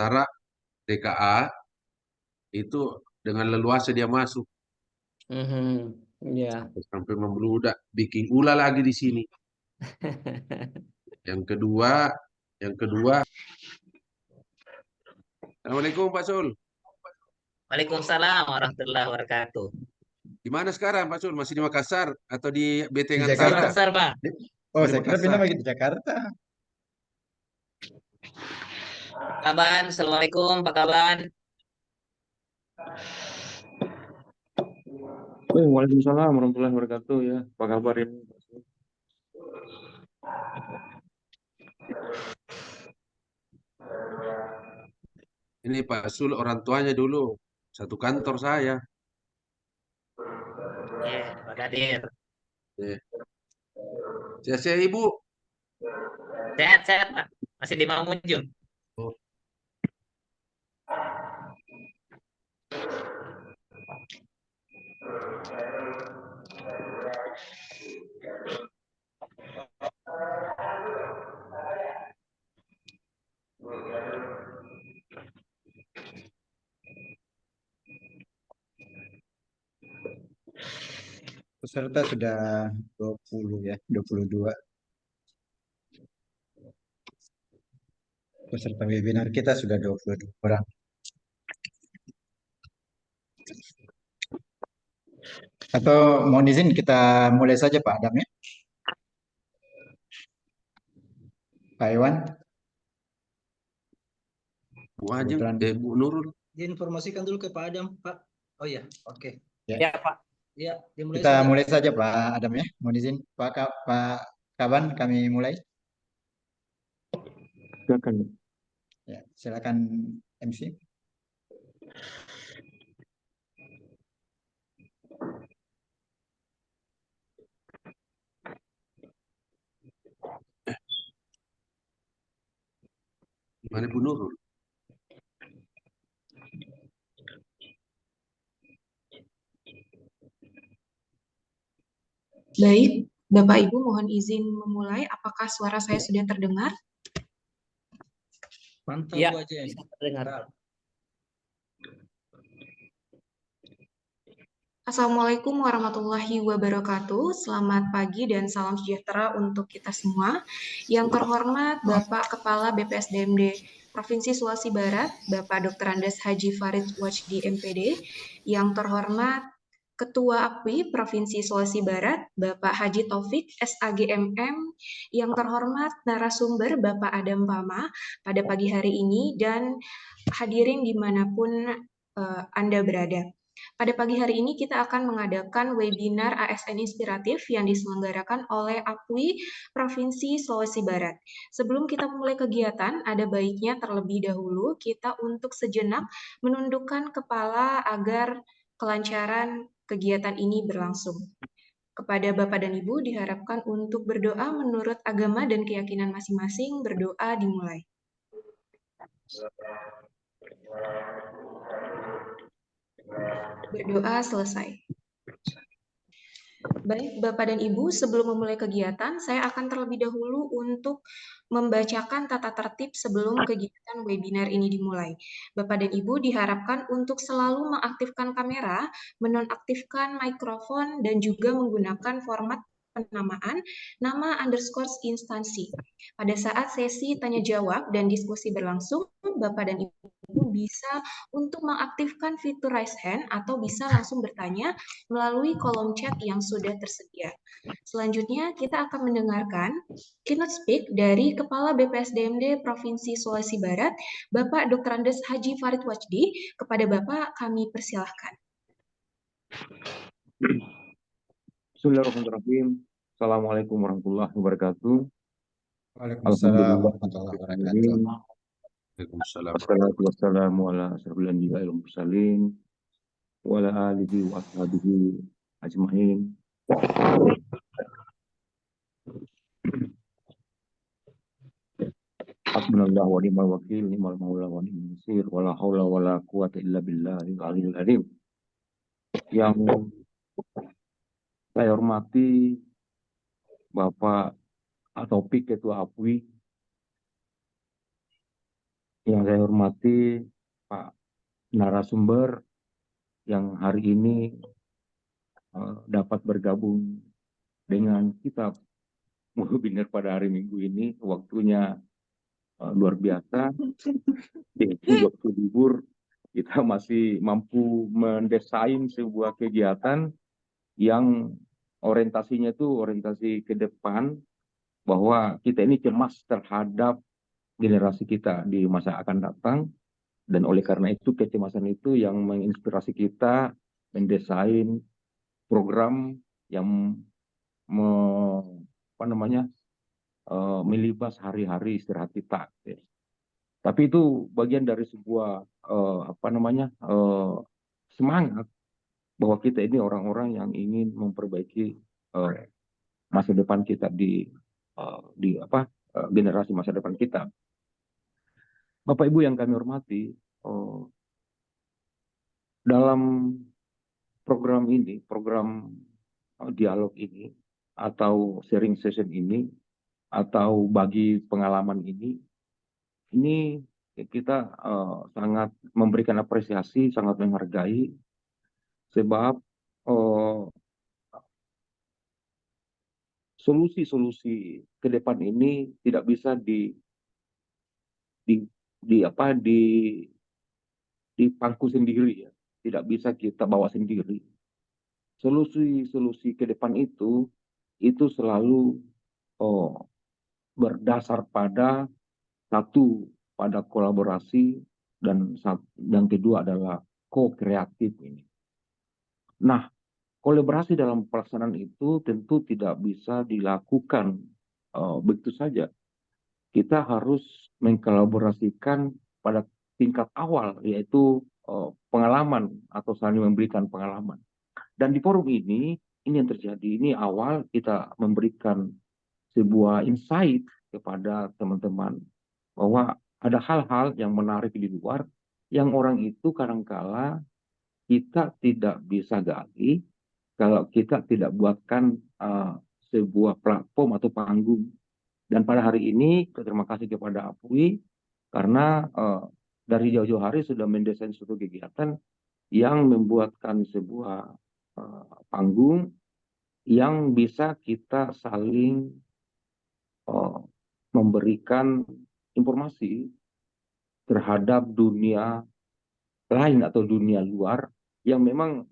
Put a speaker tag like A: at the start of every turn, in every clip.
A: Sementara TKA itu dengan leluasa dia masuk
B: Ya.
A: sampai membludak, bikin ulah lagi di sini. Yang kedua, Assalamualaikum Pak Sul.
C: Waalaikumsalam warahmatullahi wabarakatuh.
A: Di mana sekarang Pak Sul? Masih di Makassar atau di BT
D: Di
C: Di
D: Jakarta.
A: Ngantara?
C: Makassar, Pak.
D: Oh,
A: Di
D: saya kira pindah
A: Makassar.
D: lagi di Jakarta.
C: Pak Kaban, Assalamualaikum, Pak Kaban.
E: Waalaikumsalam warahmatullahi wabarakatuh ya. Apa kabar ini?
A: Ini Pak Sul orang tuanya dulu satu kantor saya.
C: Ya, Pak Kadir.
A: Eh, Sehat-sehat Ibu.
C: Sehat-sehat, Pak. Masih di Mamuju.
A: Oh,
D: Peserta sudah 20 ya, 22. Peserta webinar kita sudah 22 orang. Atau mohon izin kita mulai saja Pak Adam ya. Pak Iwan.
A: Bu Ajeng,
D: Kebetulan.
A: Bu Nurul.
F: Diinformasikan dulu ke Pak Adam, Pak. Oh iya, oke.
D: Ya.
C: Ya, Pak.
F: Ya, dimulai
D: Kita
F: saja.
D: mulai saja Pak Adam ya. Mohon izin Pak Kaban kami mulai.
E: Silakan.
D: Ya, silakan MC.
A: Mana Bu Nurul?
G: Baik, Bapak Ibu mohon izin memulai. Apakah suara saya sudah terdengar?
F: Mantap,
C: Ya,
F: Bu Ajeng.
C: bisa terdengar.
G: Assalamualaikum warahmatullahi wabarakatuh. Selamat pagi dan salam sejahtera untuk kita semua. Yang terhormat Bapak Kepala BPSDMD Provinsi Sulawesi Barat, Bapak Dr. Andes Haji Farid Wajdi MPD. Yang terhormat Ketua APWI Provinsi Sulawesi Barat, Bapak Haji Taufik SAGMM, yang terhormat narasumber Bapak Adam Pama pada pagi hari ini, dan hadirin dimanapun Anda berada. Pada pagi hari ini kita akan mengadakan webinar ASN Inspiratif yang diselenggarakan oleh APWI Provinsi Sulawesi Barat. Sebelum kita memulai kegiatan, ada baiknya terlebih dahulu kita untuk sejenak menundukkan kepala agar kelancaran kegiatan ini berlangsung. Kepada Bapak dan Ibu diharapkan untuk berdoa menurut agama dan keyakinan masing-masing. Berdoa dimulai. Berdoa selesai. Baik, Bapak dan Ibu, sebelum memulai kegiatan, saya akan terlebih dahulu untuk membacakan tata tertib sebelum kegiatan webinar ini dimulai. Bapak dan Ibu diharapkan untuk selalu mengaktifkan kamera, menonaktifkan mikrofon, dan juga menggunakan format penamaan nama underscore instansi. Pada saat sesi tanya jawab dan diskusi berlangsung, Bapak dan Ibu bisa untuk mengaktifkan fitur raise hand atau bisa langsung bertanya melalui kolom chat yang sudah tersedia. Selanjutnya, kita akan mendengarkan keynote speak dari Kepala BPSDMD Provinsi Sulawesi Barat, Bapak Dr. Andes Haji Farid Wajdi. Kepada Bapak, kami persilahkan.
E: Bismillahirrahmanirrahim. Assalamualaikum warahmatullahi wabarakatuh.
D: Waalaikumsalam warahmatullahi wabarakatuh.
A: Waalaikumsalam.
E: Wassalatu wassalamu ala asyrofil anbiya'i wal mursalin wa ala alihi wa ashabihi ajmain. Hasbunallahu wa ni'mal wakil, ni'mal maula wa ni'mal nasir, wa la haula wa la quwata illa billahil aliyyil azim. Yang saya hormati Bapak Taufik Ketua APWI, Yang saya hormati Pak narasumber yang hari ini dapat bergabung dengan kita webinar pada hari Minggu ini. Waktunya luar biasa. Di waktu libur kita masih mampu mendesain sebuah kegiatan yang orientasinya itu orientasi ke depan, bahwa kita ini cemas terhadap generasi kita di masa akan datang, dan oleh karena itu kecemasan itu yang menginspirasi kita mendesain program yang melibas hari-hari istirahat kita. Tapi itu bagian dari sebuah semangat bahwa kita ini orang-orang yang ingin memperbaiki masa depan kita di generasi masa depan kita. Bapak Ibu yang kami hormati, dalam program ini, program dialog ini, atau sharing session ini, atau bagi pengalaman ini kita sangat memberikan apresiasi, sangat menghargai, sebab solusi-solusi ke depan ini tidak bisa dipangku sendiri, ya. Tidak bisa kita bawa sendiri. Solusi-solusi ke depan itu selalu berdasar pada pada kolaborasi, dan yang kedua adalah co-kreatif ini. Nah, kolaborasi dalam pelaksanaan itu tentu tidak bisa dilakukan begitu saja. Kita harus mengkolaborasikan pada tingkat awal, yaitu pengalaman atau saling memberikan pengalaman. Dan di forum ini yang terjadi, ini awal kita memberikan sebuah insight kepada teman-teman bahwa ada hal-hal yang menarik di luar yang orang itu kadangkala kita tidak bisa gali kalau kita tidak buatkan sebuah platform atau panggung. Dan pada hari ini terima kasih kepada Apui karena dari jauh-jauh hari sudah mendesain suatu kegiatan yang membuatkan sebuah panggung yang bisa kita saling memberikan informasi terhadap dunia lain atau dunia luar yang memang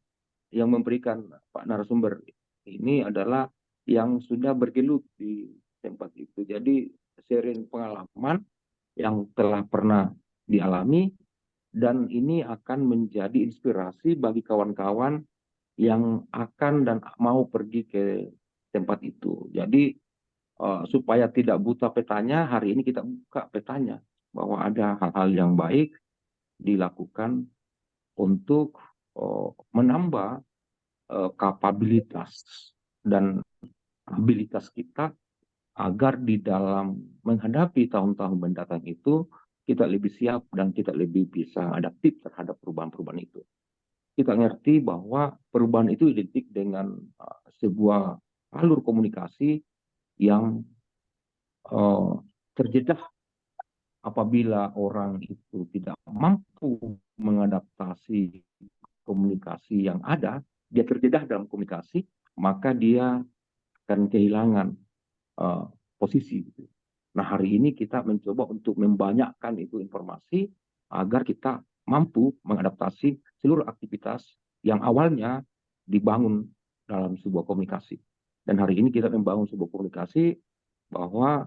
E: yang memberikan Pak narasumber ini adalah yang sudah bergelut di tempat itu. Jadi sharing pengalaman yang telah pernah dialami, dan ini akan menjadi inspirasi bagi kawan-kawan yang akan dan mau pergi ke tempat itu. Jadi supaya tidak buta petanya, hari ini kita buka petanya bahwa ada hal-hal yang baik dilakukan untuk menambah kapabilitas dan abilitas kita agar di dalam menghadapi tahun-tahun mendatang itu kita lebih siap dan kita lebih bisa adaptif terhadap perubahan-perubahan itu. Kita ngerti bahwa perubahan itu identik dengan sebuah alur komunikasi yang terjedah apabila orang itu tidak mampu mengadaptasi komunikasi yang ada, dia terjedah dalam komunikasi, maka dia akan kehilangan posisi. Nah, hari ini kita mencoba untuk membanyakkan itu informasi agar kita mampu mengadaptasi seluruh aktivitas yang awalnya dibangun dalam sebuah komunikasi. Dan hari ini kita membangun sebuah komunikasi bahwa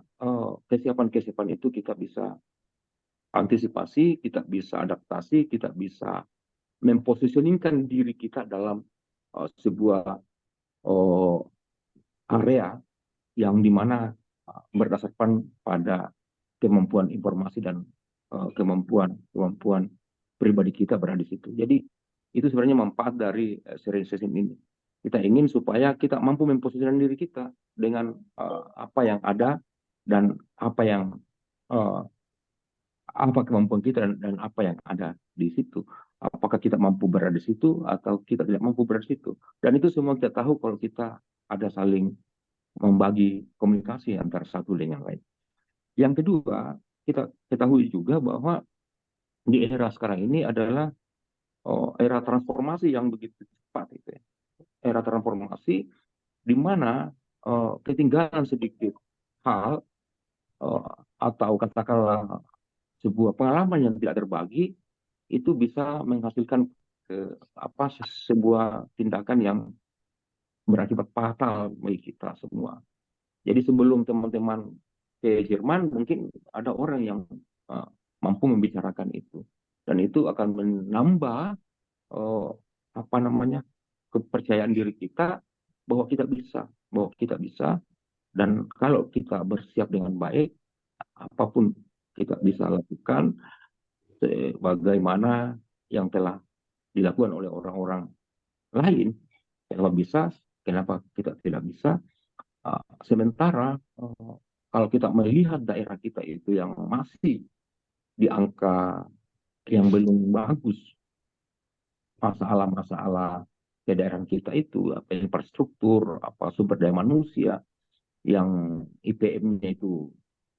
E: kesiapan-kesiapan itu kita bisa antisipasi, kita bisa adaptasi, kita bisa mempositioningkan diri kita dalam sebuah area yang dimana berdasarkan pada kemampuan informasi dan kemampuan pribadi kita berada di situ. Jadi itu sebenarnya manfaat dari sharing session ini. Kita ingin supaya kita mampu memposisikan diri kita dengan apa yang ada dan apa kemampuan kita dan apa yang ada di situ. Apakah kita mampu berada di situ atau kita tidak mampu berada di situ. Dan itu semua kita tahu kalau kita ada saling membagi komunikasi antara satu dengan yang lain. Yang kedua, kita ketahui juga bahwa di era sekarang ini adalah era transformasi yang begitu cepat itu ya. Era transformasi di mana ketinggalan sedikit hal atau katakanlah sebuah pengalaman yang tidak terbagi itu bisa menghasilkan sebuah tindakan yang berakibat fatal bagi kita semua. Jadi sebelum teman-teman ke Jerman mungkin ada orang yang mampu membicarakan itu dan itu akan menambah kepercayaan diri kita bahwa kita bisa dan kalau kita bersiap dengan baik apapun kita bisa lakukan sebagaimana yang telah dilakukan oleh orang-orang lain. Kalau bisa, kenapa kita tidak bisa? Sementara kalau kita melihat daerah kita itu yang masih di angka yang belum bagus, masalah-masalah di daerah kita itu apa infrastruktur, apa sumber daya manusia yang IPM-nya itu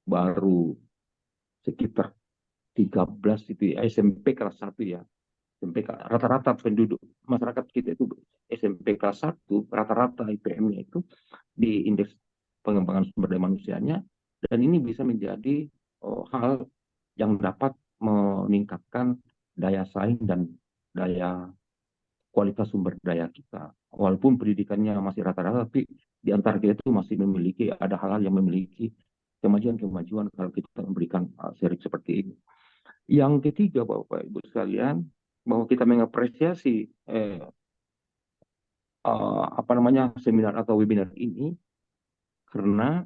E: baru sekitar 13 itu ya, SMP kelas 1 ya. SMP rata-rata penduduk masyarakat kita itu SMP kelas 1 rata-rata IPM-nya itu di indeks pengembangan sumber daya manusianya dan ini bisa menjadi hal yang dapat meningkatkan daya saing dan daya kualitas sumber daya kita. Walaupun pendidikannya masih rata-rata, tapi di antara kita itu masih memiliki ada hal-hal yang memiliki kemajuan-kemajuan kalau kita memberikan seri seperti ini. Yang ketiga, Bapak Ibu sekalian, bahwa kita mengapresiasi seminar atau webinar ini karena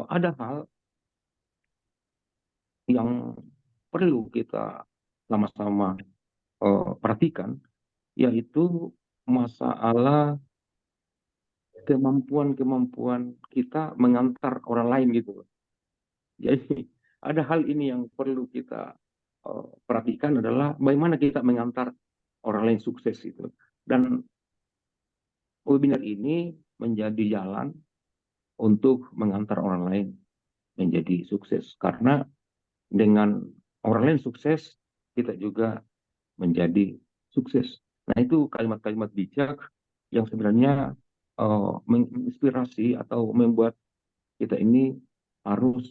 E: ada hal yang perlu kita sama-sama perhatikan, yaitu masalah kemampuan kita mengantar orang lain gitu. Jadi ada hal ini yang perlu kita perhatikan adalah bagaimana kita mengantar orang lain sukses itu. Dan webinar ini menjadi jalan untuk mengantar orang lain menjadi sukses. Karena dengan orang lain sukses, kita juga menjadi sukses. Nah itu kalimat-kalimat bijak yang sebenarnya menginspirasi atau membuat kita ini harus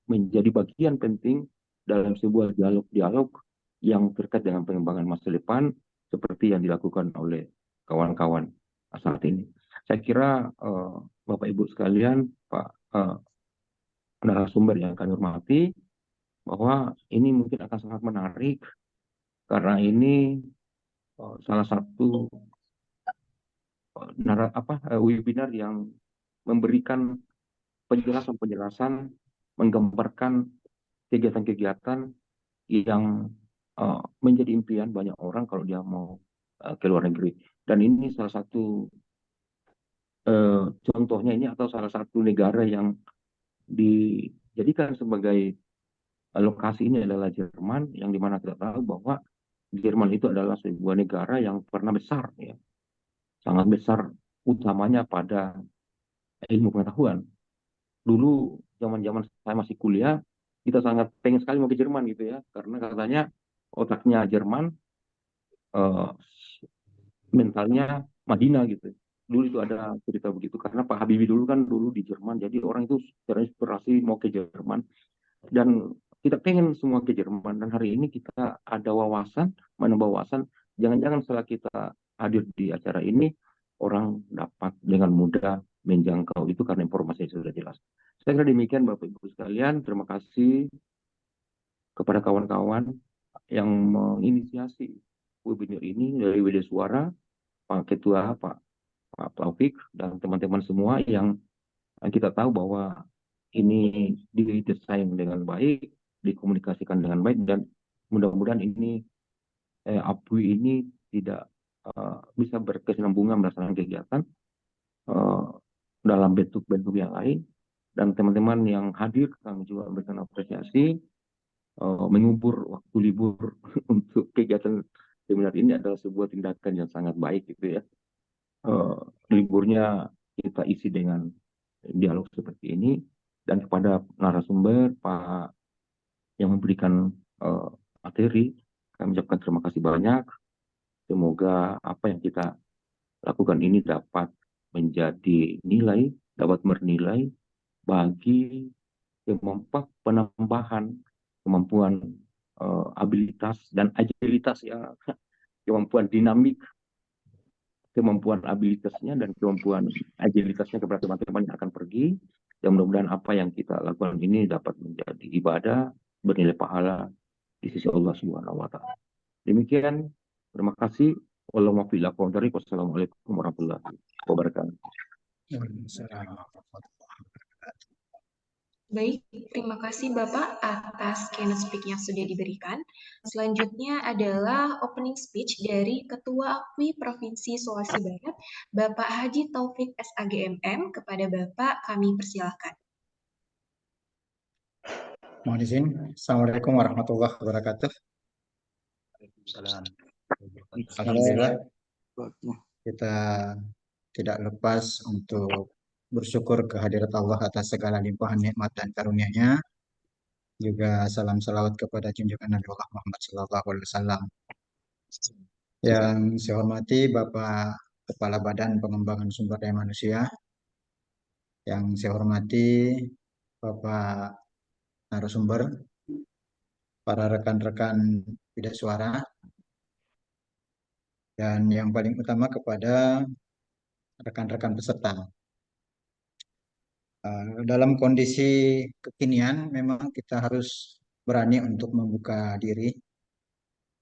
E: menjadi bagian penting dalam sebuah dialog-dialog yang terkait dengan pengembangan masa depan seperti yang dilakukan oleh kawan-kawan saat ini. Saya kira Bapak Ibu sekalian, Pak narasumber yang kami hormati, bahwa ini mungkin akan sangat menarik karena ini salah satu webinar yang memberikan penjelasan-penjelasan, menggambarkan kegiatan-kegiatan yang menjadi impian banyak orang kalau dia mau ke luar negeri. Dan ini salah satu contohnya ini atau salah satu negara yang dijadikan sebagai lokasi ini adalah Jerman, yang dimana kita tahu bahwa Jerman itu adalah sebuah negara yang pernah besar, ya, sangat besar, utamanya pada ilmu pengetahuan. Dulu zaman-zaman saya masih kuliah, kita sangat pengen sekali mau ke Jerman gitu ya, karena katanya otaknya Jerman, mentalnya Madinah gitu. Dulu itu ada cerita begitu, karena Pak Habibie dulu kan dulu di Jerman, jadi orang itu terinspirasi mau ke Jerman. Dan kita pengen semua ke Jerman, dan hari ini kita ada menambah wawasan, jangan-jangan setelah kita hadir di acara ini, orang dapat dengan mudah menjangkau itu karena informasi sudah jelas. Saya kira demikian Bapak Ibu sekalian, terima kasih kepada kawan-kawan yang menginisiasi webinar ini dari WD Suara, Pak Ketua, Pak Taufik, dan teman-teman semua yang kita tahu bahwa ini didesain dengan baik, dikomunikasikan dengan baik, dan mudah-mudahan ini APWI ini tidak bisa berkesinambungan melaksanakan kegiatan dalam bentuk-bentuk yang lain. Dan teman-teman yang hadir kami juga memberikan apresiasi, mengubur waktu libur untuk kegiatan seminar ini adalah sebuah tindakan yang sangat baik gitu ya. Liburnya kita isi dengan dialog seperti ini. Dan kepada narasumber Pak yang memberikan materi. Kami ucapkan terima kasih banyak. Semoga apa yang kita lakukan ini dapat menjadi nilai, dapat bernilai bagi penambahan kemampuan abilitas dan agilitas ya, kemampuan dinamik, kemampuan abilitasnya dan kemampuan agilitasnya kepada teman-teman yang akan pergi. Dan mudah-mudahan apa yang kita lakukan ini dapat menjadi ibadah bernilai pahala di sisi Allah Subhanahu wa taala. Demikian, terima kasih. Wassalamualaikum warahmatullahi wabarakatuh.
G: Baik, terima kasih Bapak atas keynote speak yang sudah diberikan. Selanjutnya adalah opening speech dari Ketua APWI Provinsi Sulawesi Barat, Bapak Haji Taufik SAGMM. Kepada Bapak kami persilahkan.
D: Mohon izin. Assalamualaikum warahmatullahi wabarakatuh.
F: Waalaikumsalam.
D: Alhamdulillah, kita tidak lepas untuk bersyukur kehadirat Allah atas segala limpahan nikmat dan karunia-Nya. Juga salam salawat kepada junjungan Nabi Muhammad SAW. Yang saya hormati Bapak Kepala Badan Pengembangan Sumber Daya Manusia. Yang saya hormati Bapak narasumber, para rekan-rekan bidak suara, dan yang paling utama kepada rekan-rekan peserta. Dalam kondisi kekinian, memang kita harus berani untuk membuka diri,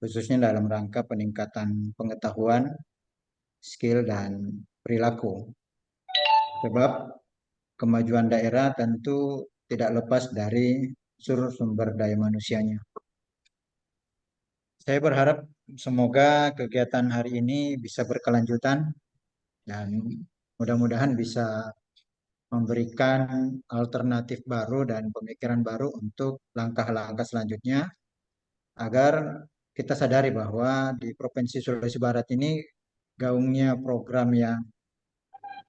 D: khususnya dalam rangka peningkatan pengetahuan, skill, dan perilaku. Sebab kemajuan daerah tentu tidak lepas dari unsur sumber daya manusianya. Saya berharap semoga kegiatan hari ini bisa berkelanjutan dan mudah-mudahan bisa memberikan alternatif baru dan pemikiran baru untuk langkah-langkah selanjutnya agar kita sadari bahwa di Provinsi Sulawesi Barat ini gaungnya program yang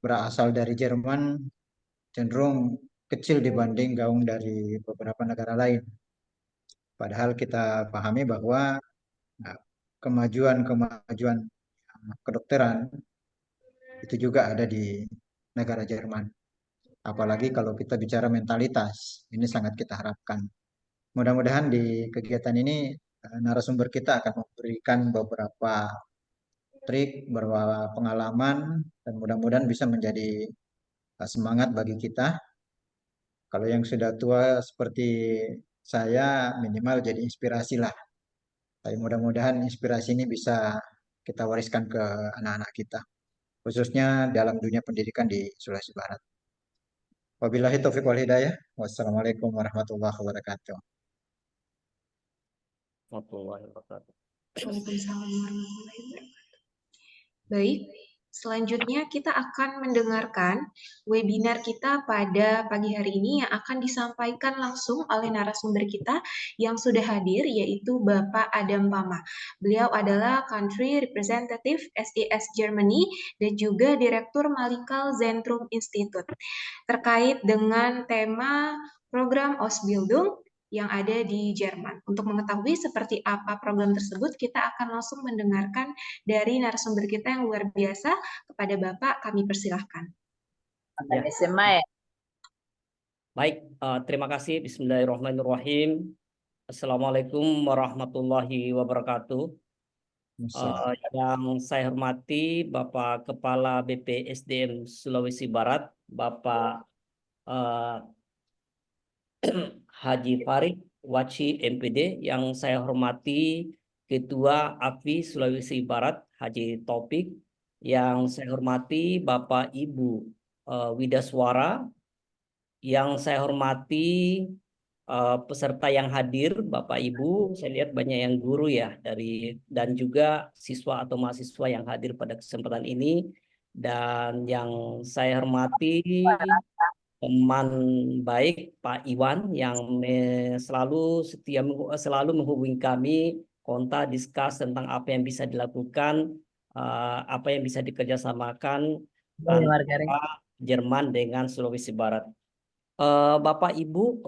D: berasal dari Jerman cenderung kecil dibanding gaung dari beberapa negara lain. Padahal kita pahami bahwa kemajuan-kemajuan kedokteran itu juga ada di negara Jerman. Apalagi kalau kita bicara mentalitas, ini sangat kita harapkan. Mudah-mudahan di kegiatan ini narasumber kita akan memberikan beberapa trik, beberapa pengalaman, dan mudah-mudahan bisa menjadi semangat bagi kita. Kalau yang sudah tua seperti saya, minimal jadi inspirasi lah. Tapi mudah-mudahan inspirasi ini bisa kita wariskan ke anak-anak kita, khususnya dalam dunia pendidikan di Sulawesi Barat. Wabillahi taufiq wal hidayah. Wassalamualaikum warahmatullahi wabarakatuh.
G: Waalaikumsalam warahmatullahi wabarakatuh. Baik, selanjutnya kita akan mendengarkan webinar kita pada pagi hari ini yang akan disampaikan langsung oleh narasumber kita yang sudah hadir, yaitu Bapak Adam Pama. Beliau adalah Country Representative SES Germany dan juga Direktur Malikal Zentrum Institute terkait dengan tema program Ausbildung yang ada di Jerman. Untuk mengetahui seperti apa program tersebut, kita akan langsung mendengarkan dari narasumber kita yang luar biasa. Kepada Bapak, kami persilahkan.
C: SMA ya.
B: Baik, terima kasih. Bismillahirrahmanirrahim. Assalamualaikum warahmatullahi wabarakatuh. Yang saya hormati Bapak Kepala BPSDM Sulawesi Barat, Bapak Haji Farid Waci MPD, yang saya hormati Ketua APWI Sulawesi Barat Haji Taufik, yang saya hormati Bapak Ibu Widaswara, yang saya hormati peserta yang hadir, Bapak Ibu, saya lihat banyak yang guru ya dan juga siswa atau mahasiswa yang hadir pada kesempatan ini, dan yang saya hormati teman baik Pak Iwan yang selalu menghubungi kami, kontak, diskus tentang apa yang bisa dilakukan, apa yang bisa dikerjasamakan antara Jerman dengan Sulawesi Barat. Bapak Ibu,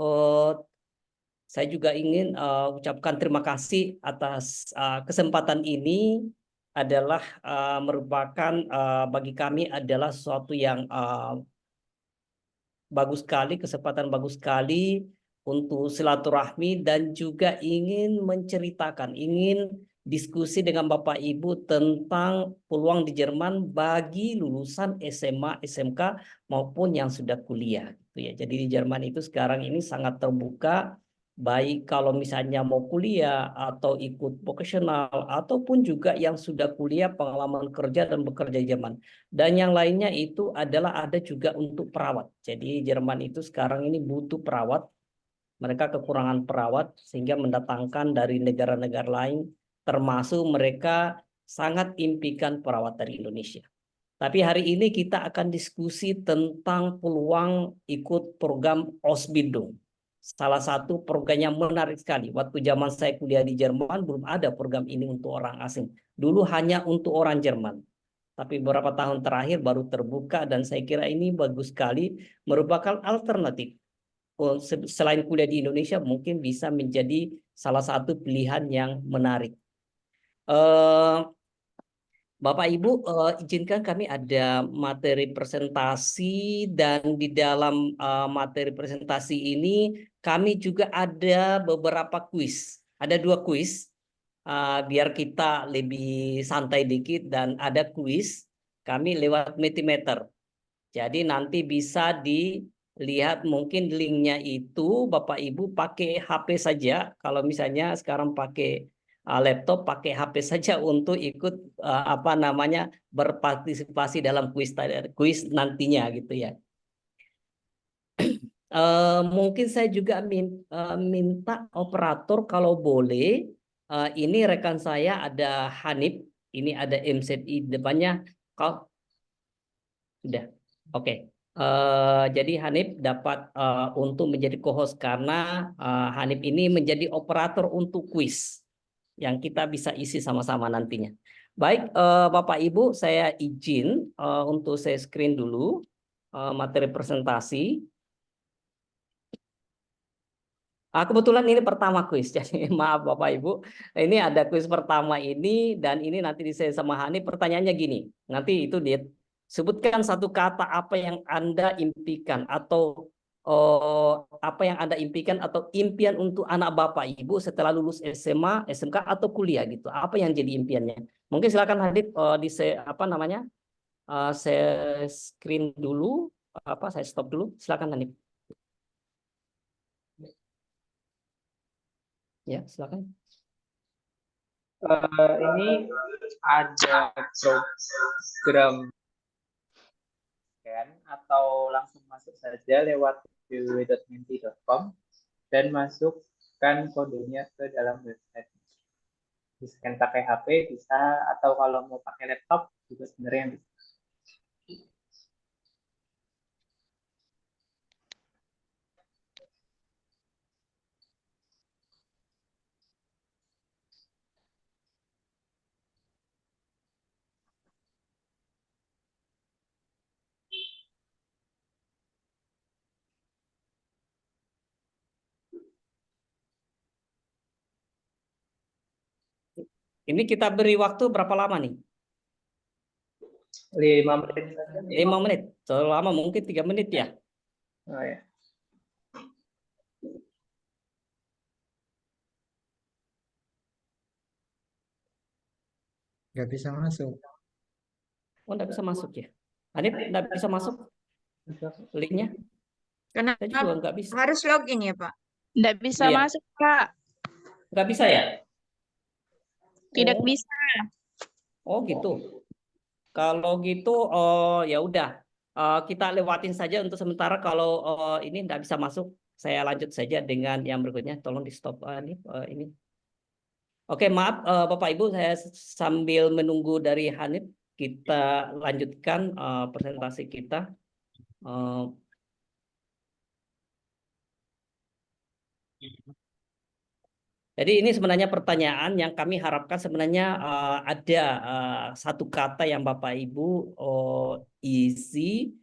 B: Saya juga ingin ucapkan terima kasih atas kesempatan ini adalah merupakan bagi kami adalah sesuatu yang bagus sekali, kesempatan bagus sekali untuk silaturahmi dan juga ingin menceritakan, ingin diskusi dengan Bapak Ibu tentang peluang di Jerman bagi lulusan SMA, SMK maupun yang sudah kuliah gitu ya. Jadi di Jerman itu sekarang ini sangat terbuka, baik kalau misalnya mau kuliah atau ikut vocational ataupun juga yang sudah kuliah pengalaman kerja dan bekerja di Jerman. Dan yang lainnya itu adalah ada juga untuk perawat. Jadi Jerman itu sekarang ini butuh perawat. Mereka kekurangan perawat sehingga mendatangkan dari negara-negara lain, termasuk mereka sangat impikan perawat dari Indonesia. Tapi hari ini kita akan diskusi tentang peluang ikut program Ausbildung. Salah satu program yang menarik sekali. Waktu zaman saya kuliah di Jerman belum ada program ini untuk orang asing. Dulu hanya untuk orang Jerman. Tapi beberapa tahun terakhir baru terbuka dan saya kira ini bagus sekali, merupakan alternatif. Selain kuliah di Indonesia mungkin bisa menjadi salah satu pilihan yang menarik. Bapak Ibu, izinkan kami ada materi presentasi dan di dalam materi presentasi ini kami juga ada beberapa kuis. Ada 2 kuis. Biar kita lebih santai dikit dan ada kuis kami lewat Mentimeter. Jadi nanti bisa dilihat mungkin linknya itu Bapak Ibu pakai HP saja. Kalau misalnya sekarang pakai laptop, pakai HP saja untuk ikut berpartisipasi dalam kuis nantinya gitu ya. Mungkin saya juga minta operator kalau boleh. Ini rekan saya ada Hanif, ini ada MZI depannya. Kau sudah, oke. Jadi Hanif dapat untuk menjadi co-host karena Hanif ini menjadi operator untuk kuis yang kita bisa isi sama-sama nantinya. Baik, Bapak Ibu, saya izin untuk saya screen dulu materi presentasi. Kebetulan ini pertama kuis, jadi maaf Bapak Ibu. Ini ada kuis pertama ini dan ini nanti saya sama Hani. Pertanyaannya gini, nanti itu dia sebutkan satu kata apa yang Anda impikan atau apa yang Anda impikan atau impian untuk anak Bapak Ibu setelah lulus SMA, SMK atau kuliah gitu. Apa yang jadi impiannya? Mungkin silakan Hadid saya screen dulu, saya stop dulu. Silakan Hanif. Ya, silakan.
H: Ini ada program kan atau langsung masuk saja lewat www.menti.com dan masukkan kodenya ke dalam website. Di-scan pakai HP bisa atau kalau mau pakai laptop juga sebenarnya bisa.
B: Ini kita beri waktu berapa lama nih?
H: 5 menit.
B: 5 menit. Selama mungkin 3 menit ya.
H: Oh ya.
D: Nggak bisa masuk.
B: Oh, nggak bisa masuk ya. Hanif nggak bisa masuk linknya.
I: Karena
B: Saya juga nggak bisa.
I: harus login ya, Pak.
J: Nggak bisa
B: Iya.
J: masuk, Kak.
B: Nggak bisa ya?
J: Tidak
B: Oh.
J: bisa.
B: Oh gitu. Kalau gitu, ya udah. Kita lewatin saja untuk sementara. Kalau ini nggak bisa masuk, saya lanjut saja dengan yang berikutnya. Tolong di stop ini. Oke, maaf Bapak Ibu, saya sambil menunggu dari Hanif, kita lanjutkan presentasi kita. Jadi ini sebenarnya pertanyaan yang kami harapkan sebenarnya ada satu kata yang Bapak Ibu isi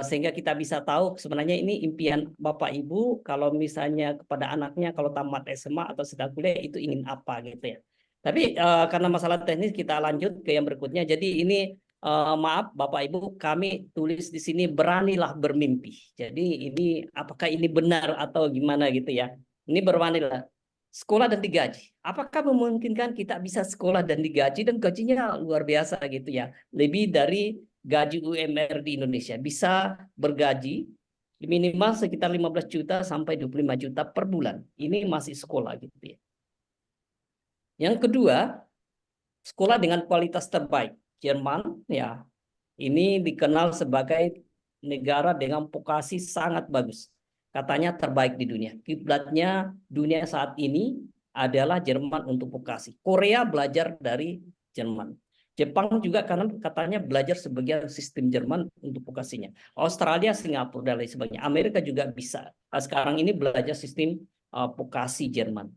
B: sehingga kita bisa tahu sebenarnya ini impian Bapak Ibu kalau misalnya kepada anaknya kalau tamat SMA atau sedang kuliah itu ingin apa gitu ya. Tapi karena masalah teknis kita lanjut ke yang berikutnya. Jadi ini maaf Bapak Ibu, kami tulis di sini beranilah bermimpi. Jadi ini apakah ini benar atau gimana gitu ya. Ini beranilah. Sekolah dan digaji. Apakah memungkinkan kita bisa sekolah dan digaji dan gajinya luar biasa gitu ya. Lebih dari gaji UMR di Indonesia. Bisa bergaji minimal sekitar 15 juta sampai 25 juta per bulan. Ini masih sekolah gitu ya. Yang kedua, sekolah dengan kualitas terbaik. Jerman ya, ini dikenal sebagai negara dengan vokasi sangat bagus. Katanya terbaik di dunia. Kiblatnya dunia saat ini adalah Jerman untuk vokasi. Korea belajar dari Jerman. Jepang juga karena katanya belajar sebagian sistem Jerman untuk vokasinya. Australia, Singapura, dan lain sebagainya. Amerika juga bisa. Sekarang ini belajar sistem vokasi Jerman.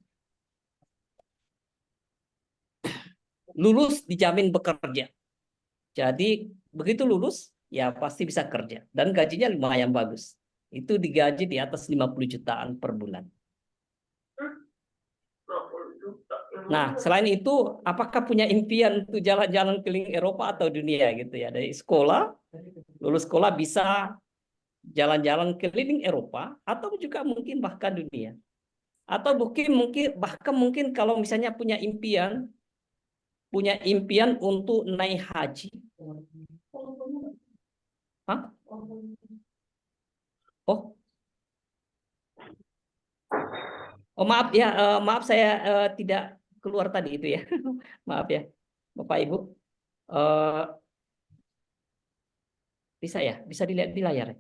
B: Lulus dijamin bekerja. Jadi begitu lulus, ya pasti bisa kerja. Dan gajinya lumayan bagus. Itu digaji di atas 50 jutaan per bulan. Nah, selain itu, apakah punya impian untuk jalan-jalan keliling Eropa atau dunia gitu ya? Dari sekolah, lulus sekolah bisa jalan-jalan keliling Eropa atau juga mungkin bahkan dunia. Atau mungkin kalau misalnya punya impian untuk naik haji. Hah? Oh maaf ya, maaf saya tidak keluar tadi itu ya. Maaf ya, Bapak Ibu. Bisa ya, bisa dilihat di layar.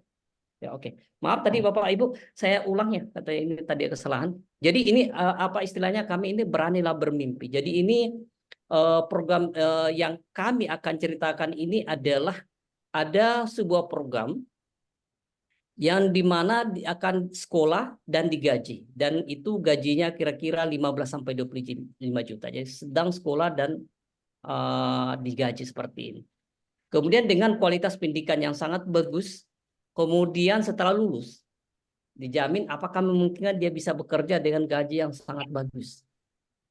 B: Ya oke. Maaf tadi Bapak Ibu, saya ulang ya, kata ini tadi kesalahan. Jadi ini apa istilahnya, kami ini beranilah bermimpi. Jadi ini program yang kami akan ceritakan ini adalah ada sebuah program yang dimana akan sekolah dan digaji, dan itu gajinya kira-kira 15 sampai 25 juta. Jadi sedang sekolah dan digaji seperti ini. Kemudian dengan kualitas pendidikan yang sangat bagus, kemudian setelah lulus dijamin apakah memungkinkan dia bisa bekerja dengan gaji yang sangat bagus.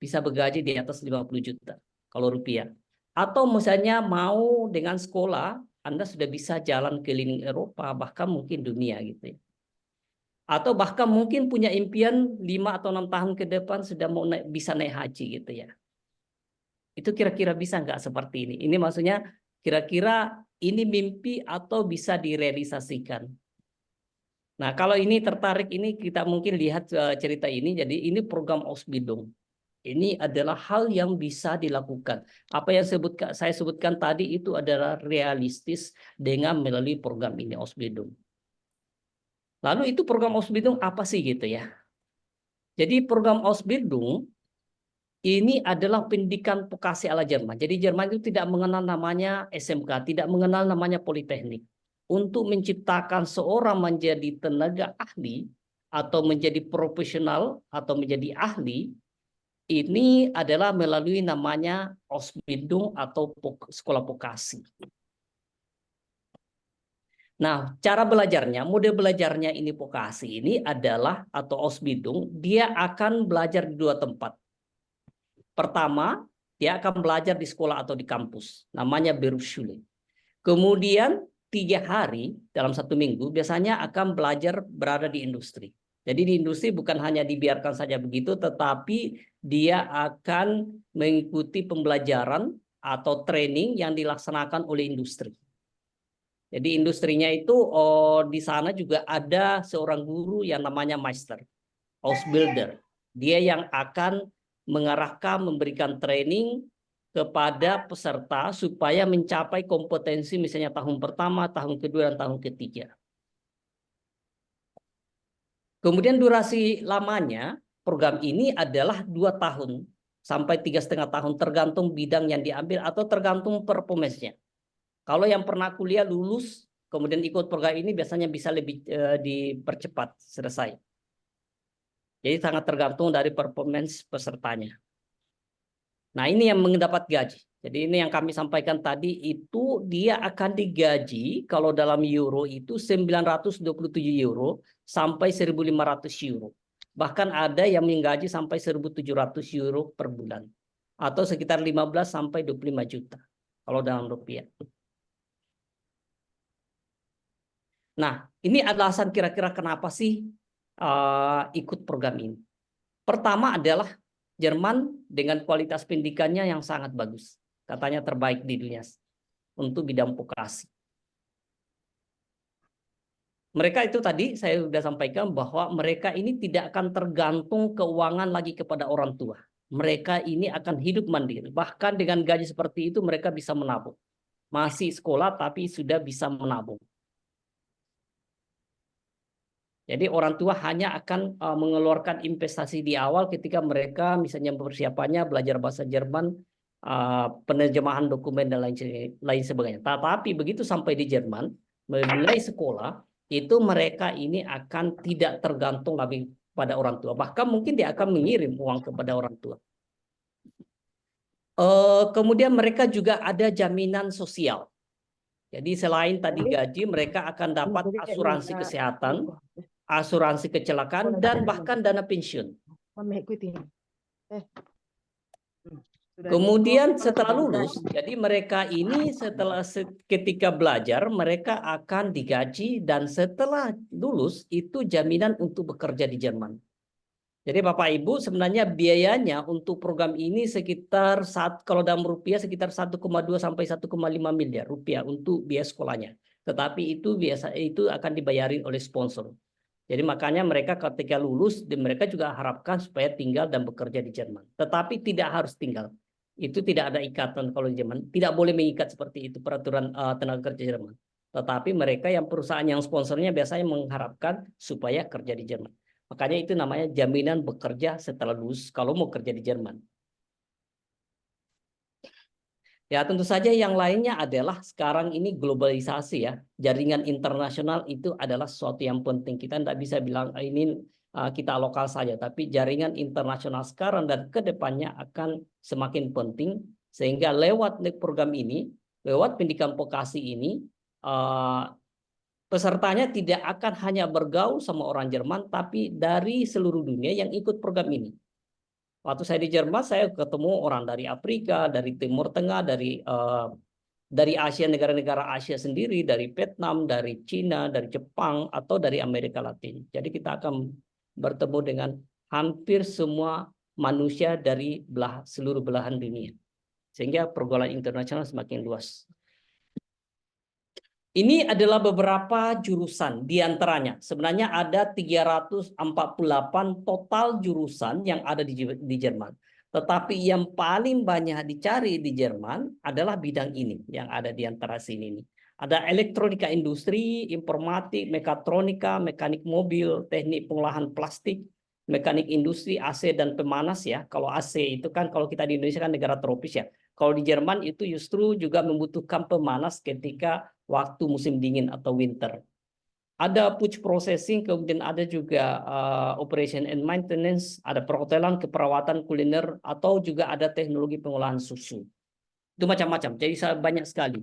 B: Bisa bergaji di atas 50 juta kalau rupiah. Atau misalnya mau dengan sekolah, Anda sudah bisa jalan keliling Eropa, bahkan mungkin dunia gitu ya. Atau bahkan mungkin punya impian 5 atau 6 tahun ke depan sudah mau bisa naik haji gitu ya. Itu kira-kira bisa nggak seperti ini? Ini maksudnya kira-kira ini mimpi atau bisa direalisasikan. Nah, kalau ini tertarik ini kita mungkin lihat cerita ini. Jadi ini program Ausbildung. Ini adalah hal yang bisa dilakukan. Apa yang saya sebutkan tadi itu adalah realistis dengan melalui program ini Ausbildung. Lalu itu program Ausbildung apa sih gitu ya? Jadi program Ausbildung ini adalah pendidikan vokasi ala Jerman. Jadi Jerman itu tidak mengenal namanya SMK, tidak mengenal namanya politeknik. Untuk menciptakan seorang menjadi tenaga ahli atau menjadi profesional atau menjadi ahli, ini adalah melalui namanya Ausbildung atau sekolah vokasi. Nah, cara belajarnya, model belajarnya ini vokasi ini adalah atau Ausbildung, dia akan belajar di 2 tempat. Pertama, dia akan belajar di sekolah atau di kampus, namanya Berufsschule. Kemudian 3 hari dalam 1 minggu biasanya akan belajar berada di industri. Jadi di industri bukan hanya dibiarkan saja begitu, tetapi dia akan mengikuti pembelajaran atau training yang dilaksanakan oleh industri. Jadi industrinya itu di sana juga ada seorang guru yang namanya Meister, Ausbilder. Dia yang akan mengarahkan, memberikan training kepada peserta supaya mencapai kompetensi misalnya tahun pertama, tahun kedua, dan tahun ketiga. Kemudian durasi lamanya program ini adalah 2 tahun sampai 3,5 tahun tergantung bidang yang diambil atau tergantung performance-nya. Kalau yang pernah kuliah lulus kemudian ikut program ini biasanya bisa lebih dipercepat selesai. Jadi sangat tergantung dari performance pesertanya. Nah ini yang mendapat gaji. Jadi ini yang kami sampaikan tadi itu dia akan digaji kalau dalam euro itu 927 euro sampai 1.500 euro. Bahkan ada yang menggaji sampai 1.700 euro per bulan. Atau sekitar 15 sampai 25 juta kalau dalam rupiah. Nah, ini alasan kira-kira kenapa sih ikut program ini. Pertama adalah Jerman dengan kualitas pendidikannya yang sangat bagus. Katanya terbaik di dunia untuk bidang vokasi. Mereka itu tadi saya sudah sampaikan bahwa mereka ini tidak akan tergantung keuangan lagi kepada orang tua. Mereka ini akan hidup mandiri. Bahkan dengan gaji seperti itu mereka bisa menabung. Masih sekolah tapi sudah bisa menabung. Jadi orang tua hanya akan mengeluarkan investasi di awal ketika mereka misalnya persiapannya belajar bahasa Jerman, penerjemahan dokumen dan lain sebagainya. Tetapi begitu sampai di Jerman, mulai sekolah itu mereka ini akan tidak tergantung lagi pada orang tua. Bahkan mungkin dia akan mengirim uang kepada orang tua. Kemudian mereka juga ada jaminan sosial. Jadi selain tadi gaji, mereka akan dapat asuransi kesehatan, asuransi kecelakaan, dan bahkan dana pensiun. Kemudian setelah lulus, jadi mereka ini ketika belajar, mereka akan digaji dan setelah lulus itu jaminan untuk bekerja di Jerman. Jadi Bapak Ibu sebenarnya biayanya untuk program ini sekitar kalau dalam rupiah sekitar 1,2 sampai 1,5 miliar rupiah untuk biaya sekolahnya. Tetapi itu itu akan dibayarin oleh sponsor. Jadi makanya mereka ketika lulus mereka juga harapkan supaya tinggal dan bekerja di Jerman. Tetapi tidak harus tinggal. Itu tidak ada ikatan kalau di Jerman. Tidak boleh mengikat seperti itu peraturan tenaga kerja Jerman. Tetapi mereka yang perusahaan yang sponsornya biasanya mengharapkan supaya kerja di Jerman. Makanya itu namanya jaminan bekerja setelah lulus kalau mau kerja di Jerman. Ya tentu saja yang lainnya adalah sekarang ini globalisasi ya. Jaringan internasional itu adalah sesuatu yang penting. Kita tidak bisa bilang ini kita lokal saja. Tapi jaringan internasional sekarang dan kedepannya akan semakin penting. Sehingga lewat program ini, lewat pendidikan vokasi ini, pesertanya tidak akan hanya bergaul sama orang Jerman, tapi dari seluruh dunia yang ikut program ini. Waktu saya di Jerman, saya ketemu orang dari Afrika, dari Timur Tengah, dari Asia, negara-negara Asia sendiri, dari Vietnam, dari Cina, dari Jepang, atau dari Amerika Latin. Jadi kita akan bertemu dengan hampir semua manusia dari seluruh belahan dunia. Sehingga pergaulan internasional semakin luas. Ini adalah beberapa jurusan di antaranya. Sebenarnya ada 348 total jurusan yang ada di Jerman. Tetapi yang paling banyak dicari di Jerman adalah bidang ini yang ada di antara sini. Ada elektronika industri, informatik, mekatronika, mekanik mobil, teknik pengolahan plastik, mekanik industri, AC dan pemanas ya. Kalau AC itu kan kalau kita di Indonesia kan negara tropis ya. Kalau di Jerman itu justru juga membutuhkan pemanas ketika waktu musim dingin atau winter. Ada food processing, kemudian ada juga operation and maintenance, ada perhotelan, keperawatan kuliner, atau juga ada teknologi pengolahan susu. Itu macam-macam. Jadi banyak sekali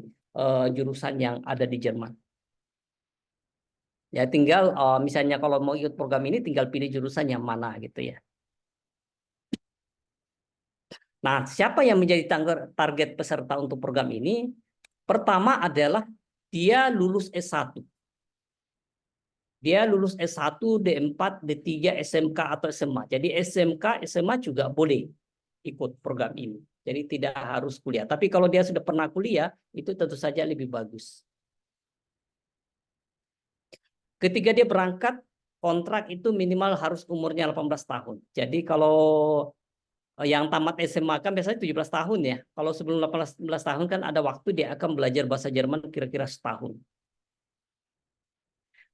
B: jurusan yang ada di Jerman. Ya tinggal misalnya kalau mau ikut program ini tinggal pilih jurusan yang mana gitu ya. Nah, siapa yang menjadi target peserta untuk program ini? Pertama adalah dia lulus S1. Dia lulus S1, D4, D3, SMK atau SMA. Jadi SMK, SMA juga boleh ikut program ini. Jadi tidak harus kuliah. Tapi kalau dia sudah pernah kuliah, itu tentu saja lebih bagus. Ketika dia berangkat, kontrak itu minimal harus umurnya 18 tahun. Jadi kalau yang tamat SMA kan biasanya 17 tahun ya. Kalau sebelum 18 tahun kan ada waktu dia akan belajar bahasa Jerman kira-kira setahun.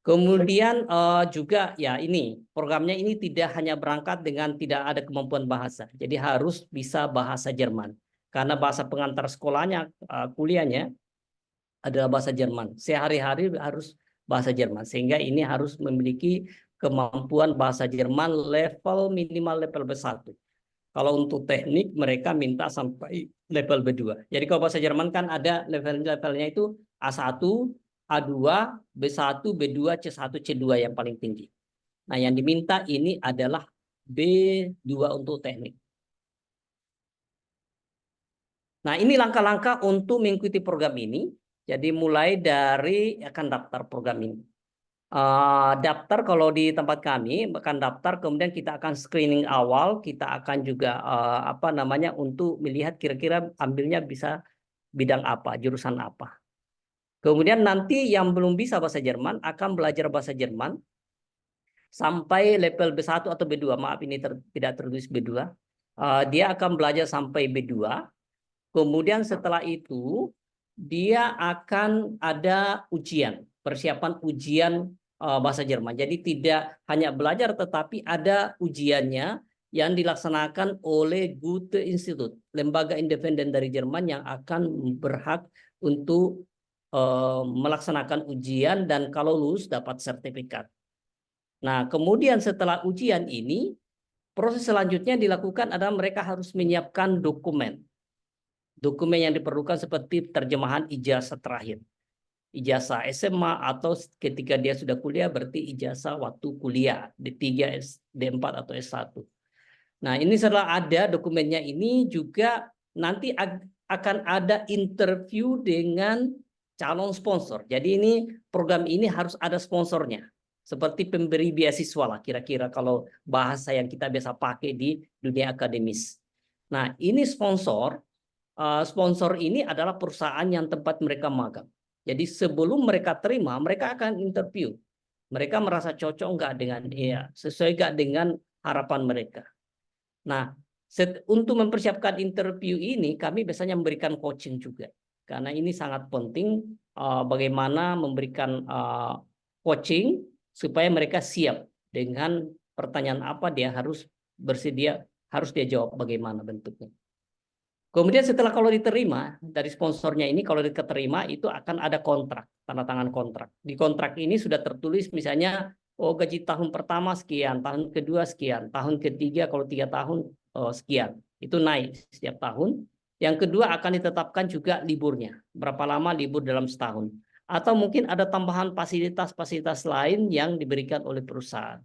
B: Kemudian juga ya ini programnya ini tidak hanya berangkat dengan tidak ada kemampuan bahasa. Jadi harus bisa bahasa Jerman. Karena bahasa pengantar sekolahnya, kuliahnya adalah bahasa Jerman. Sehari-hari harus bahasa Jerman. Sehingga ini harus memiliki kemampuan bahasa Jerman minimal level B1. Kalau untuk teknik mereka minta sampai level B2. Jadi kalau bahasa Jerman kan ada level-levelnya itu A1, A2, B1, B2, C1, C2 yang paling tinggi. Nah, yang diminta ini adalah B2 untuk teknik. Nah, ini langkah-langkah untuk mengikuti program ini. Jadi mulai dari akan daftar program ini. Daftar kalau di tempat kami akan daftar, kemudian kita akan screening awal, kita akan juga untuk melihat kira-kira ambilnya bisa bidang apa, jurusan apa. Kemudian nanti yang belum bisa bahasa Jerman akan belajar bahasa Jerman sampai level B1 atau B2. Maaf, ini tidak tertulis B2. Dia akan belajar sampai B2. Kemudian setelah itu dia akan ada ujian, persiapan ujian bahasa Jerman. Jadi tidak hanya belajar tetapi ada ujiannya yang dilaksanakan oleh Goethe Institut, lembaga independen dari Jerman yang akan berhak untuk melaksanakan ujian dan kalau lulus dapat sertifikat. Nah, kemudian setelah ujian ini, proses selanjutnya dilakukan adalah mereka harus menyiapkan dokumen. Dokumen yang diperlukan seperti terjemahan ijazah terakhir. Ijazah SMA atau ketika dia sudah kuliah berarti ijazah waktu kuliah D3, D4 atau S1. Nah, ini setelah ada dokumennya ini juga nanti akan ada interview dengan calon sponsor. Jadi ini program ini harus ada sponsornya. Seperti pemberi beasiswa lah kira-kira kalau bahasa yang kita biasa pakai di dunia akademis. Nah, ini sponsor ini adalah perusahaan yang tempat mereka magang. Jadi sebelum mereka terima, mereka akan interview. Mereka merasa cocok nggak dengan sesuai nggak dengan harapan mereka. Nah, untuk mempersiapkan interview ini, kami biasanya memberikan coaching juga. Karena ini sangat penting bagaimana memberikan coaching supaya mereka siap dengan pertanyaan apa dia harus bersedia, harus dia jawab bagaimana bentuknya. Kemudian setelah kalau diterima dari sponsornya ini, kalau diterima itu akan ada kontrak, tanda tangan kontrak. Di kontrak ini sudah tertulis misalnya, gaji tahun pertama sekian, tahun kedua sekian, tahun ketiga kalau 3 tahun sekian. Itu naik setiap tahun. Yang kedua akan ditetapkan juga liburnya, berapa lama libur dalam setahun. Atau mungkin ada tambahan fasilitas-fasilitas lain yang diberikan oleh perusahaan.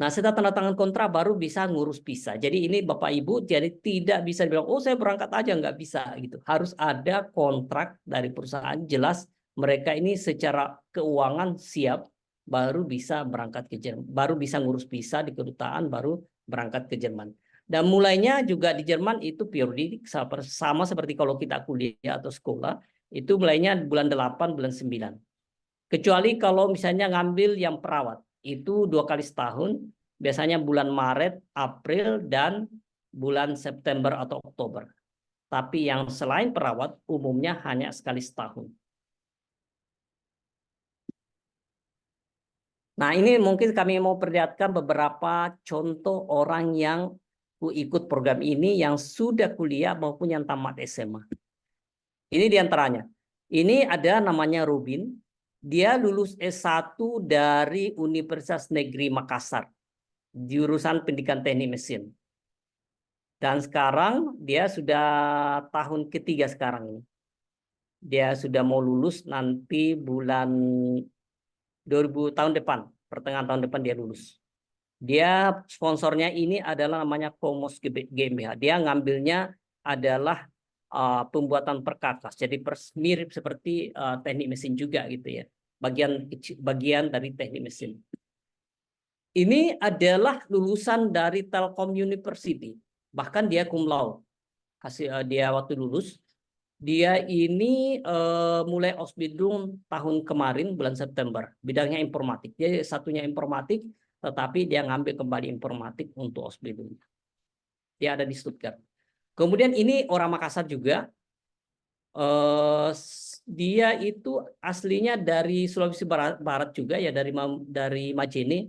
B: Nah, setelah tanda tangan kontrak baru bisa ngurus visa. Jadi ini Bapak Ibu jadi tidak bisa dibilang, oh saya berangkat aja, nggak bisa gitu. Harus ada kontrak dari perusahaan jelas mereka ini secara keuangan siap baru bisa berangkat ke Jerman, baru bisa ngurus visa di kedutaan, baru berangkat ke Jerman. Dan mulainya juga di Jerman itu periodik sama seperti kalau kita kuliah atau sekolah, itu mulainya bulan 8, bulan 9. Kecuali kalau misalnya ngambil yang perawat. Itu 2 kali setahun, biasanya bulan Maret, April, dan bulan September atau Oktober. Tapi yang selain perawat, umumnya hanya sekali setahun. Nah, ini mungkin kami mau perlihatkan beberapa contoh orang yang ikut program ini yang sudah kuliah maupun yang tamat SMA. Ini diantaranya. Ini ada namanya Rubin. Dia lulus S1 dari Universitas Negeri Makassar, jurusan pendidikan teknik mesin. Dan sekarang dia sudah tahun ketiga sekarang ini. Dia sudah mau lulus nanti bulan 2000 tahun depan, pertengahan tahun depan dia lulus. Dia sponsornya ini adalah namanya Komos GmbH. Dia ngambilnya adalah pembuatan perkakas. Jadi mirip seperti teknik mesin juga gitu ya. Bagian dari teknik mesin. Ini adalah lulusan dari Telkom University. Bahkan dia cum laude. Dia waktu lulus, dia ini mulai Ausbildung tahun kemarin bulan September. Bidangnya informatik. Dia satunya informatik, tetapi dia ngambil kembali informatik untuk Ausbildung. Dia ada di Stuttgart. Kemudian ini orang Makassar juga. Dia itu aslinya dari Sulawesi Barat juga ya, dari Majene.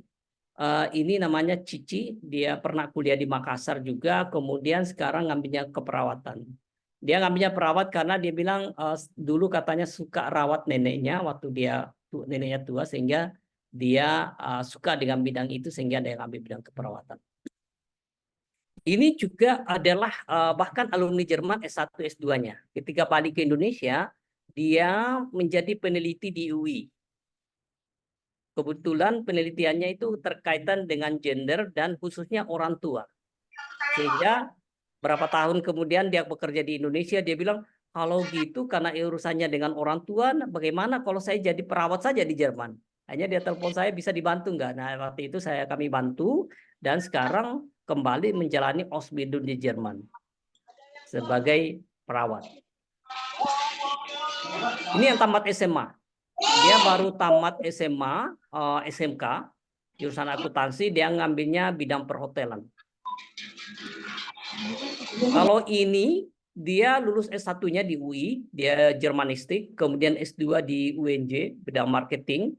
B: Ini namanya Cici. Dia pernah kuliah di Makassar juga. Kemudian sekarang ngambilnya keperawatan. Dia ngambilnya perawat karena dia bilang dulu katanya suka rawat neneknya waktu neneknya tua, sehingga dia suka dengan bidang itu sehingga dia ngambil bidang keperawatan. Ini juga adalah bahkan alumni Jerman S1 S2-nya. Ketika balik ke Indonesia, dia menjadi peneliti di UI. Kebetulan penelitiannya itu terkaitan dengan gender dan khususnya orang tua. Sehingga berapa tahun kemudian dia bekerja di Indonesia, dia bilang, kalau gitu karena urusannya dengan orang tua, bagaimana kalau saya jadi perawat saja di Jerman? Hanya dia telepon saya, bisa dibantu nggak? Nah, waktu itu kami bantu, dan sekarang kembali menjalani Ausbildung di Jerman sebagai perawat. Ini yang tamat SMA. Dia baru tamat SMA, SMK, jurusan akuntansi, dia ngambilnya bidang perhotelan. Kalau ini, dia lulus S1-nya di UI, dia Germanistik, kemudian S2 di UNJ, bidang marketing.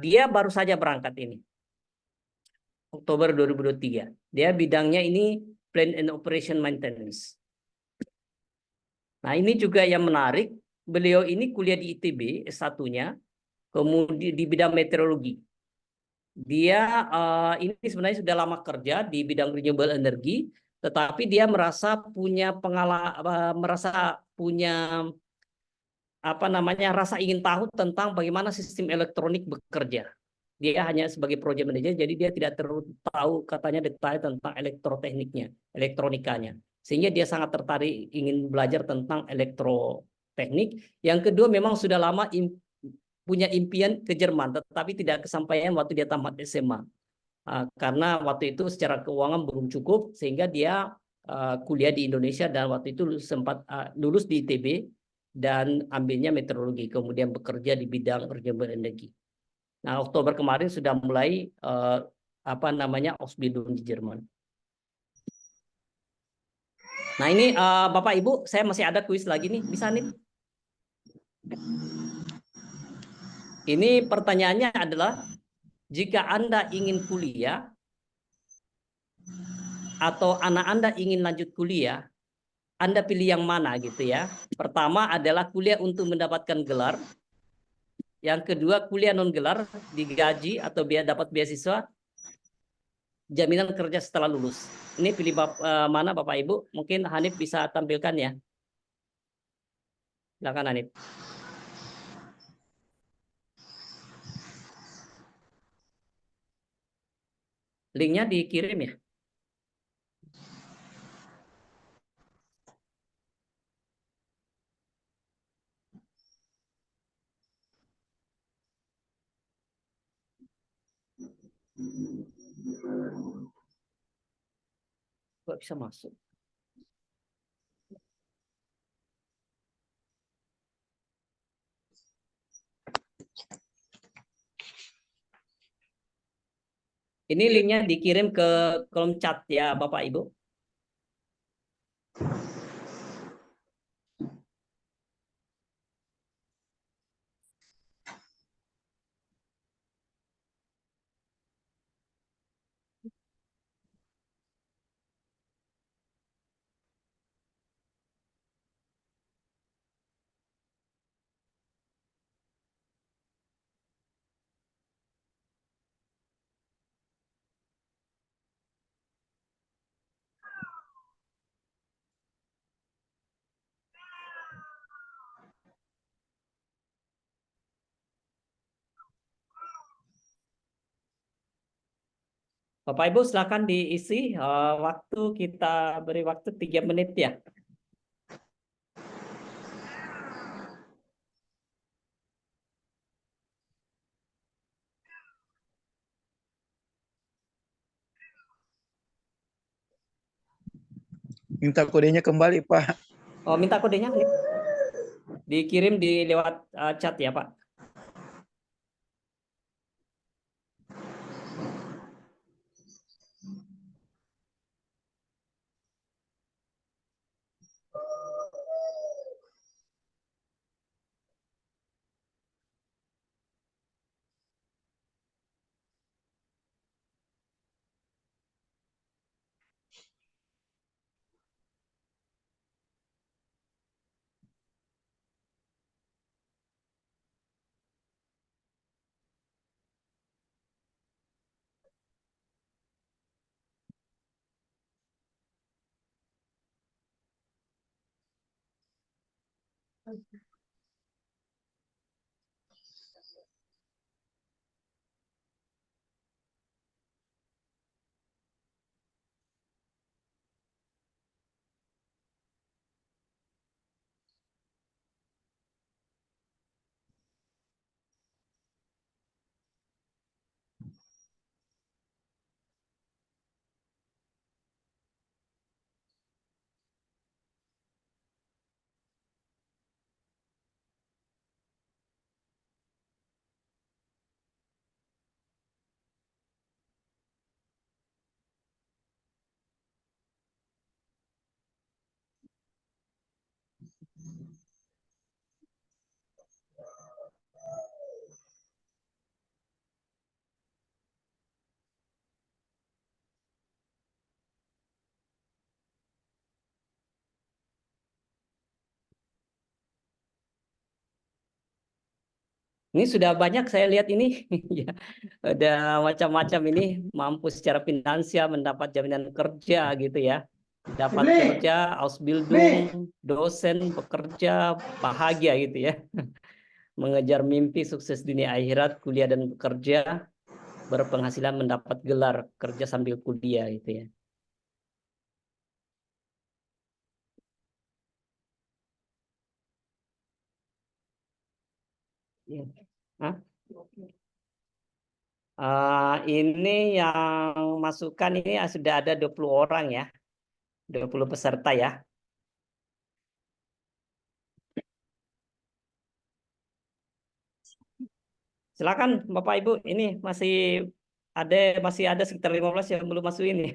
B: Dia baru saja berangkat ini, Oktober 2023. Dia bidangnya ini Plan and Operation Maintenance. Nah, ini juga yang menarik. Beliau ini kuliah di ITB S1-nya, kemudian di bidang meteorologi. Dia ini sebenarnya sudah lama kerja di bidang renewable energy, tetapi dia merasa punya rasa ingin tahu tentang bagaimana sistem elektronik bekerja. Dia hanya sebagai project manager, jadi dia tidak terlalu tahu katanya detail tentang elektrotekniknya, elektronikanya. Sehingga dia sangat tertarik ingin belajar tentang elektroteknik. Yang kedua, memang sudah lama punya impian ke Jerman, tetapi tidak kesampaian waktu dia tamat SMA. Karena waktu itu secara keuangan belum cukup, sehingga dia kuliah di Indonesia, dan waktu itu sempat lulus di ITB dan ambilnya meteorologi, kemudian bekerja di bidang renewable energy. Nah, Oktober kemarin sudah mulai Ausbildung di Jerman. Nah, ini Bapak Ibu, saya masih ada kuis lagi nih, bisa nih. Ini pertanyaannya adalah, jika Anda ingin kuliah atau anak Anda ingin lanjut kuliah, Anda pilih yang mana gitu ya. Pertama adalah kuliah untuk mendapatkan gelar. Yang kedua, kuliah non gelar, digaji atau dapat beasiswa, jaminan kerja setelah lulus. Ini pilih mana Bapak Ibu? Mungkin Hanif bisa tampilkan ya. Silakan Hanif. Linknya dikirim ya. Kok bisa masuk? Ini linknya dikirim ke kolom chat ya Bapak Ibu. Bapak Ibu silakan diisi, waktu kita beri waktu 3 menit ya.
F: Minta kodenya kembali, Pak.
B: Oh, minta kodenya Hanif. Dikirim lewat chat ya Pak. Ini sudah banyak saya lihat ini, ya, ada macam-macam ini, mampu secara finansial mendapat jaminan kerja gitu ya, dapat kerja, Ausbildung, dosen, bekerja, bahagia gitu ya, mengejar mimpi, sukses dunia akhirat, kuliah dan bekerja, berpenghasilan, mendapat gelar, kerja sambil kuliah gitu ya. Hah? Ini yang masukkan ini sudah ada 20 orang ya, 20 peserta ya. Silakan Bapak Ibu, ini ada masih ada sekitar 15 yang belum masuk ini.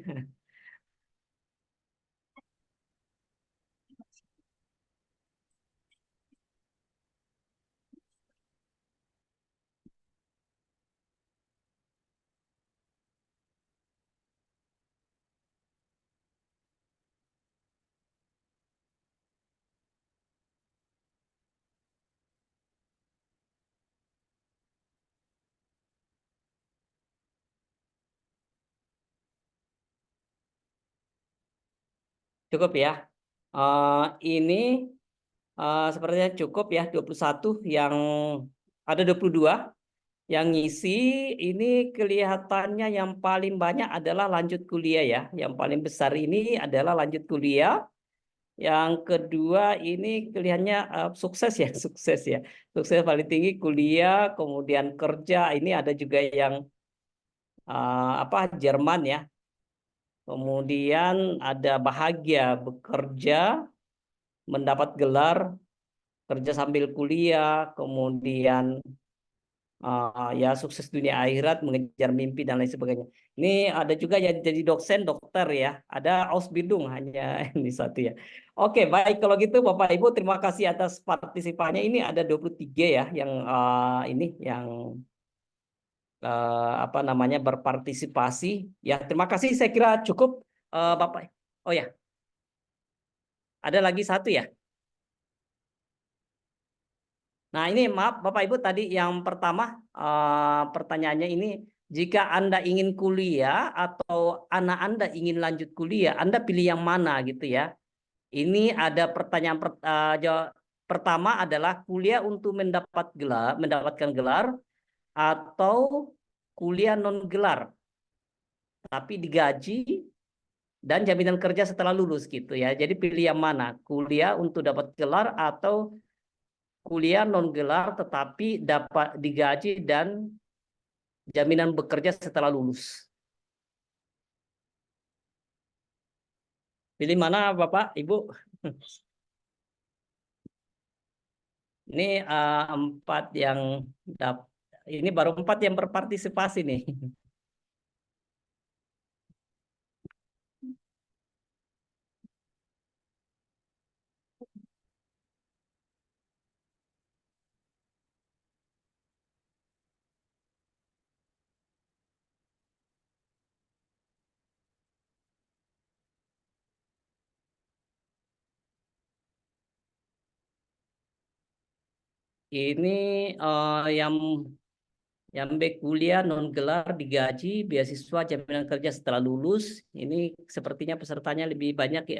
B: Cukup ya. Ini sepertinya cukup ya, 21 yang ada 22 yang ngisi. Ini kelihatannya yang paling banyak adalah lanjut kuliah ya. Yang paling besar ini adalah lanjut kuliah. Yang kedua ini kelihatannya sukses ya, sukses ya. Sukses paling tinggi kuliah, kemudian kerja. Ini ada juga yang Jerman ya. Kemudian ada bahagia bekerja, mendapat gelar, kerja sambil kuliah, kemudian ya sukses dunia akhirat, mengejar mimpi dan lain sebagainya. Ini ada juga yang jadi dosen, dokter ya. Ada Ausbildung hanya ini satu ya. Oke, baik kalau gitu Bapak Ibu terima kasih atas partisipannya. Ini ada 23 ya yang ini yang berpartisipasi. Ya, terima kasih saya kira cukup Bapak. Oh ya. Ada lagi satu ya. Nah, ini maaf Bapak Ibu tadi yang pertama pertanyaannya ini, jika Anda ingin kuliah atau anak Anda ingin lanjut kuliah, Anda pilih yang mana gitu ya. Ini ada pertanyaan pertama adalah kuliah untuk mendapatkan gelar atau kuliah non gelar tapi digaji dan jaminan kerja setelah lulus gitu ya. Jadi pilih yang mana? Kuliah untuk dapat gelar atau kuliah non gelar tetapi dapat digaji dan jaminan bekerja setelah lulus. Pilih mana Bapak, Ibu? Ini ini baru 4 yang berpartisipasi nih. Ini yang B kuliah non gelar digaji, beasiswa jaminan kerja setelah lulus. Ini sepertinya pesertanya lebih banyak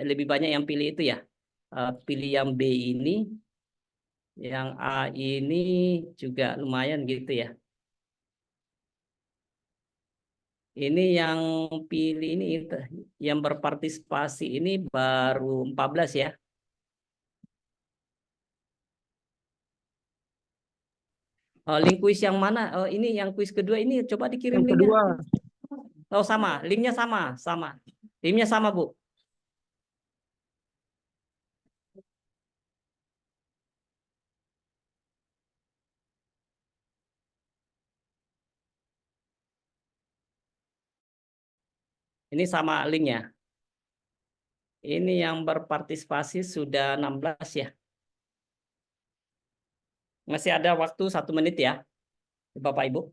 B: yang pilih itu ya. Pilih yang B ini. Yang A ini juga lumayan gitu ya. Ini yang pilih ini yang berpartisipasi ini baru 14 ya. Link kuis yang mana? Ini yang kuis kedua ini coba dikirim
H: Yang
B: linknya.
H: kedua.
B: Oh sama, linknya sama. Linknya sama Bu. Ini sama linknya. Ini yang berpartisipasi sudah 16 ya. Masih ada waktu 1 menit ya, Bapak Ibu.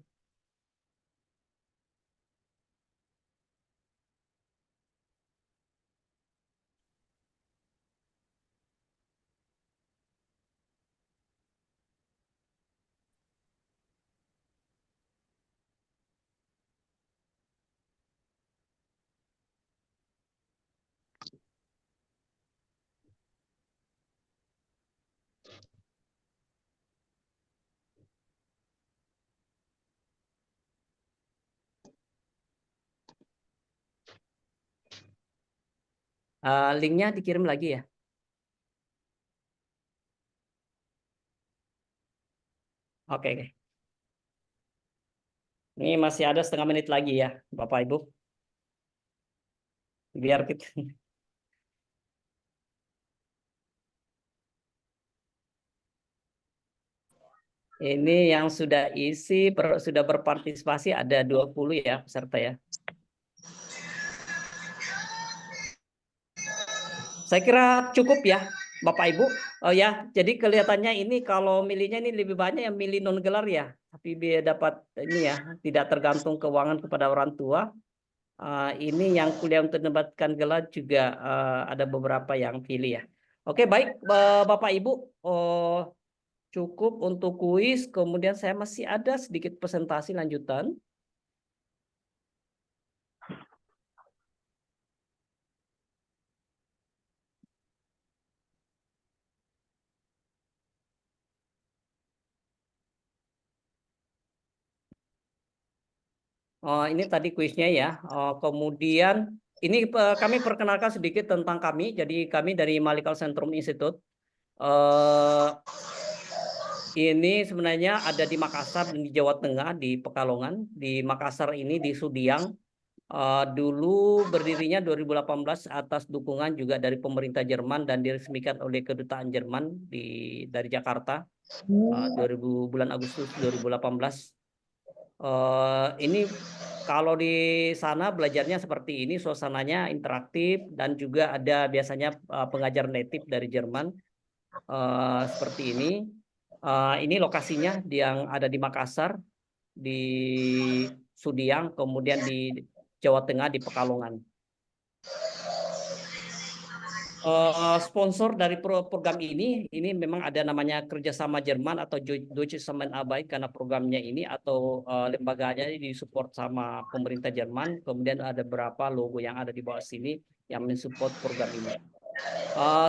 B: Linknya dikirim lagi ya. Oke. Ini masih ada 1/2 menit lagi ya, Bapak Ibu. Biar kita. Ini yang sudah isi, sudah berpartisipasi ada 20 ya peserta ya. Saya kira cukup ya, Bapak Ibu. Oh ya, jadi kelihatannya ini kalau milihnya ini lebih banyak yang milih non gelar ya. Tapi biar dapat ini ya, tidak tergantung keuangan kepada orang tua. Ini yang kuliah untuk mendapatkan gelar juga ada beberapa yang pilih ya. Oke, baik Bapak Ibu. Cukup untuk kuis. Kemudian saya masih ada sedikit presentasi lanjutan. Ini tadi kuisnya ya. Kemudian ini kami perkenalkan sedikit tentang kami. Jadi kami dari Malikal Centrum Institute. Ini sebenarnya ada di Makassar dan di Jawa Tengah di Pekalongan. Di Makassar ini di Sudiang. Dulu berdirinya 2018 atas dukungan juga dari pemerintah Jerman dan diresmikan oleh kedutaan Jerman dari Jakarta 2000 bulan Agustus 2018. Ini kalau di sana belajarnya seperti ini, suasananya interaktif dan juga ada biasanya pengajar native dari Jerman seperti ini. Ini lokasinya yang ada di Makassar, di Sudiang, kemudian di Jawa Tengah di Pekalongan. Sponsor dari program ini memang ada namanya kerjasama Jerman atau Deutsche Zusammenarbeit karena programnya ini atau lembaganya ini disupport sama pemerintah Jerman. Kemudian ada beberapa logo yang ada di bawah sini yang mensupport program ini.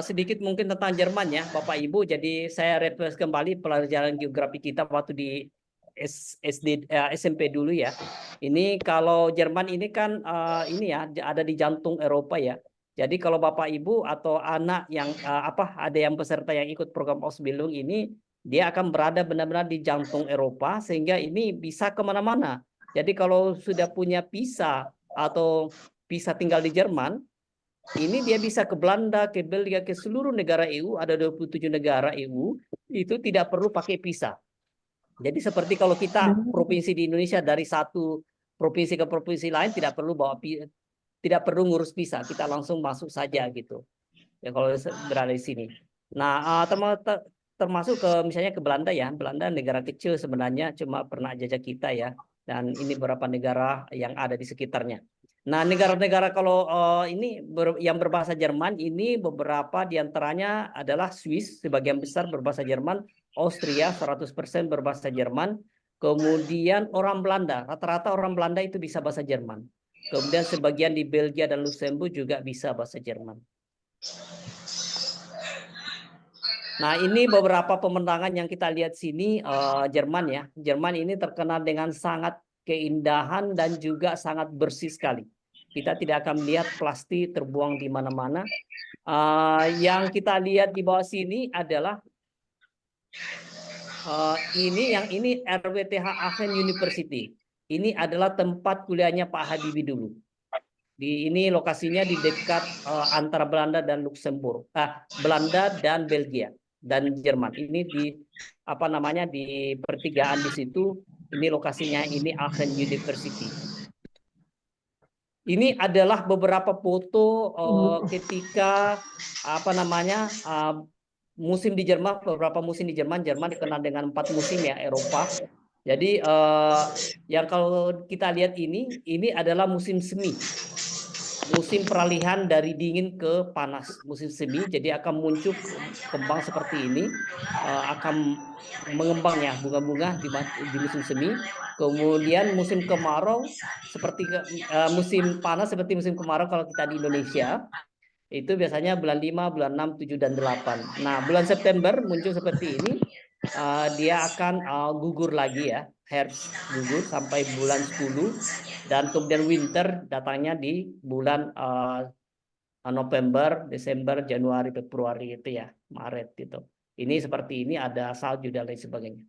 B: Sedikit mungkin tentang Jerman ya, Bapak Ibu. Jadi saya refresh kembali pelajaran geografi kita waktu di SMP dulu ya. Ini kalau Jerman ini kan ini ya ada di jantung Eropa ya. Jadi kalau Bapak Ibu atau anak yang ada yang peserta yang ikut program Ausbildung ini, dia akan berada benar-benar di jantung Eropa sehingga ini bisa kemana-mana. Jadi kalau sudah punya visa atau bisa tinggal di Jerman, ini dia bisa ke Belanda, ke Belgia, ke seluruh negara EU, ada 27 negara EU, itu tidak perlu pakai visa. Jadi seperti kalau kita provinsi di Indonesia dari satu provinsi ke provinsi lain tidak perlu ngurus visa, kita langsung masuk saja gitu. Ya kalau berada di sini. Nah, termasuk ke misalnya ke Belanda ya. Belanda negara kecil sebenarnya, cuma pernah jajah kita ya. Dan ini beberapa negara yang ada di sekitarnya. Nah, negara-negara kalau ini yang berbahasa Jerman ini beberapa diantaranya adalah Swiss, sebagian besar berbahasa Jerman, Austria 100% berbahasa Jerman, kemudian orang Belanda, rata-rata orang Belanda itu bisa bahasa Jerman. Kemudian sebagian di Belgia dan Luxembourg juga bisa bahasa Jerman. Nah, ini beberapa pemandangan yang kita lihat sini, Jerman ya. Jerman ini terkenal dengan sangat keindahan dan juga sangat bersih sekali. Kita tidak akan melihat plastik terbuang di mana-mana. Yang kita lihat di bawah sini adalah ini RWTH Aachen University. Ini adalah tempat kuliahnya Pak Habibie dulu. Ini lokasinya di dekat antara Belanda dan Luxembourg, Belanda dan Belgia dan Jerman. Ini di di pertigaan di situ. Ini lokasinya, ini Aachen University. Ini adalah beberapa foto ketika musim di Jerman, beberapa musim di Jerman. Jerman dikenal dengan 4 musim ya, Eropa. Jadi yang kalau kita lihat ini adalah musim semi. Musim peralihan dari dingin ke panas, musim semi. Jadi akan muncul kembang seperti ini, akan mengembang ya bunga-bunga di musim semi. Kemudian musim kemarau seperti musim panas seperti musim kemarau kalau kita di Indonesia. Itu biasanya bulan 5, bulan 6, 7, dan 8. Nah, bulan September muncul seperti ini. Dia akan gugur lagi ya, herbst gugur sampai bulan 10. Dan kemudian winter datangnya di bulan November, Desember, Januari, Februari itu ya, Maret gitu. Ini seperti ini, ada salju dan lain sebagainya.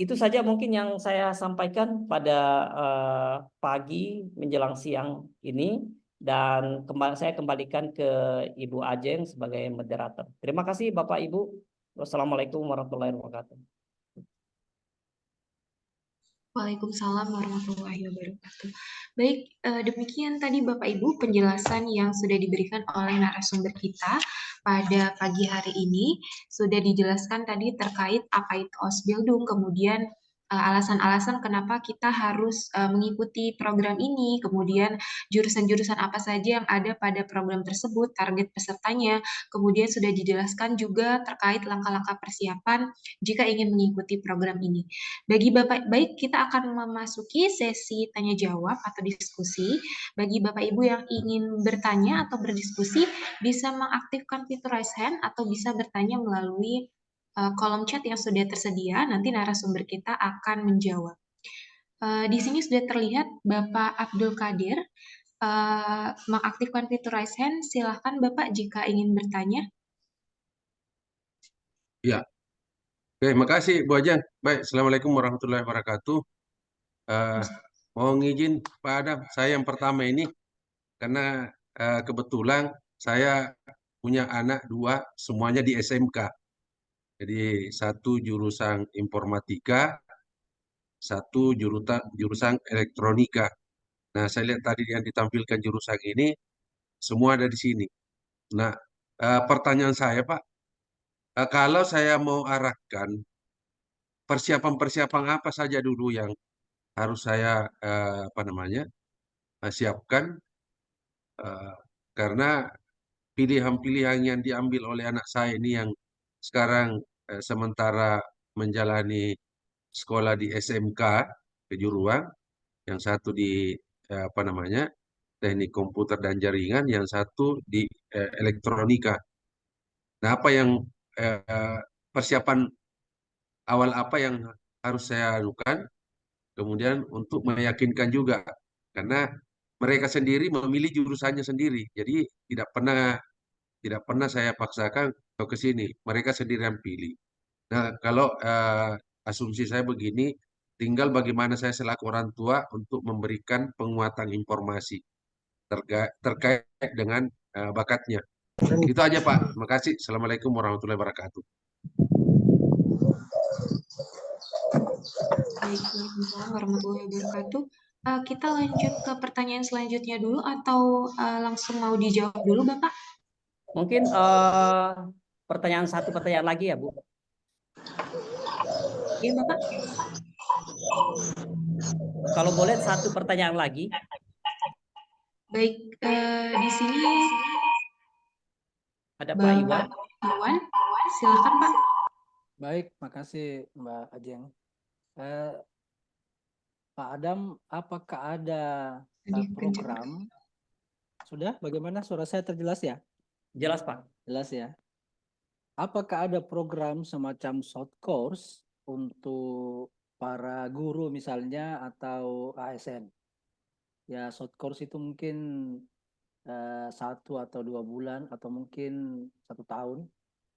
B: Itu saja mungkin yang saya sampaikan pada pagi menjelang siang ini, dan saya kembalikan ke Ibu Ajeng sebagai moderator. Terima kasih Bapak Ibu. Wassalamualaikum warahmatullahi wabarakatuh.
G: Waalaikumsalam warahmatullahi wabarakatuh. Baik, demikian tadi Bapak Ibu penjelasan yang sudah diberikan oleh narasumber kita pada pagi hari ini. Sudah dijelaskan tadi terkait apa itu Ausbildung, kemudian alasan-alasan kenapa kita harus mengikuti program ini, kemudian jurusan-jurusan apa saja yang ada pada program tersebut, target pesertanya, kemudian sudah dijelaskan juga terkait langkah-langkah persiapan jika ingin mengikuti program ini. Bagi Bapak, baik kita akan memasuki sesi tanya jawab atau diskusi. Bagi Bapak Ibu yang ingin bertanya atau berdiskusi, bisa mengaktifkan fitur raise hand atau bisa bertanya melalui kolom chat yang sudah tersedia. Nanti narasumber kita akan menjawab. Di sini sudah terlihat Bapak Abdul Qadir mengaktifkan fitur raise hand. Silahkan Bapak jika ingin bertanya.
A: Ya, oke, makasih Bu Ajeng. Baik, Assalamualaikum warahmatullahi wabarakatuh. Mohon izin Pak Adam, saya yang pertama ini, karena kebetulan saya punya anak 2, semuanya di SMK. Jadi satu jurusan informatika, satu jurusan elektronika. Nah, saya lihat tadi yang ditampilkan jurusan ini, semua ada di sini. Nah, pertanyaan saya Pak, kalau saya mau arahkan persiapan-persiapan apa saja dulu yang harus saya siapkan, karena pilihan-pilihan yang diambil oleh anak saya ini yang sekarang sementara menjalani sekolah di SMK kejuruan, yang satu di teknik komputer dan jaringan, yang satu di elektronika. Nah, apa yang persiapan awal apa yang harus saya lakukan, kemudian untuk meyakinkan juga, karena mereka sendiri memilih jurusannya sendiri, jadi tidak pernah saya paksakan ke sini, mereka sendiri yang pilih. Nah, kalau asumsi saya begini, tinggal bagaimana saya selaku orang tua untuk memberikan penguatan informasi terkait dengan bakatnya. Itu aja Pak. Terima kasih. Assalamualaikum warahmatullahi wabarakatuh.
G: Baik, Waalaikumsalam warahmatullahi wabarakatuh. Kita lanjut ke pertanyaan selanjutnya dulu atau langsung mau dijawab dulu, Bapak?
B: Mungkin satu pertanyaan lagi ya, Bu.
G: Iya, Bapak.
B: Kalau boleh satu pertanyaan lagi.
G: Baik, di sini
B: ada Pak Iwan.
G: Silakan Pak.
J: Baik, makasih Mbak Ajeng. Pak Adam, apakah ada program? Sudah, bagaimana suara saya terjelas ya?
B: Jelas, Pak.
J: Jelas ya. Apakah ada program semacam short course untuk para guru misalnya atau ASN? Ya, short course itu mungkin 1 atau 2 bulan atau mungkin 1 tahun.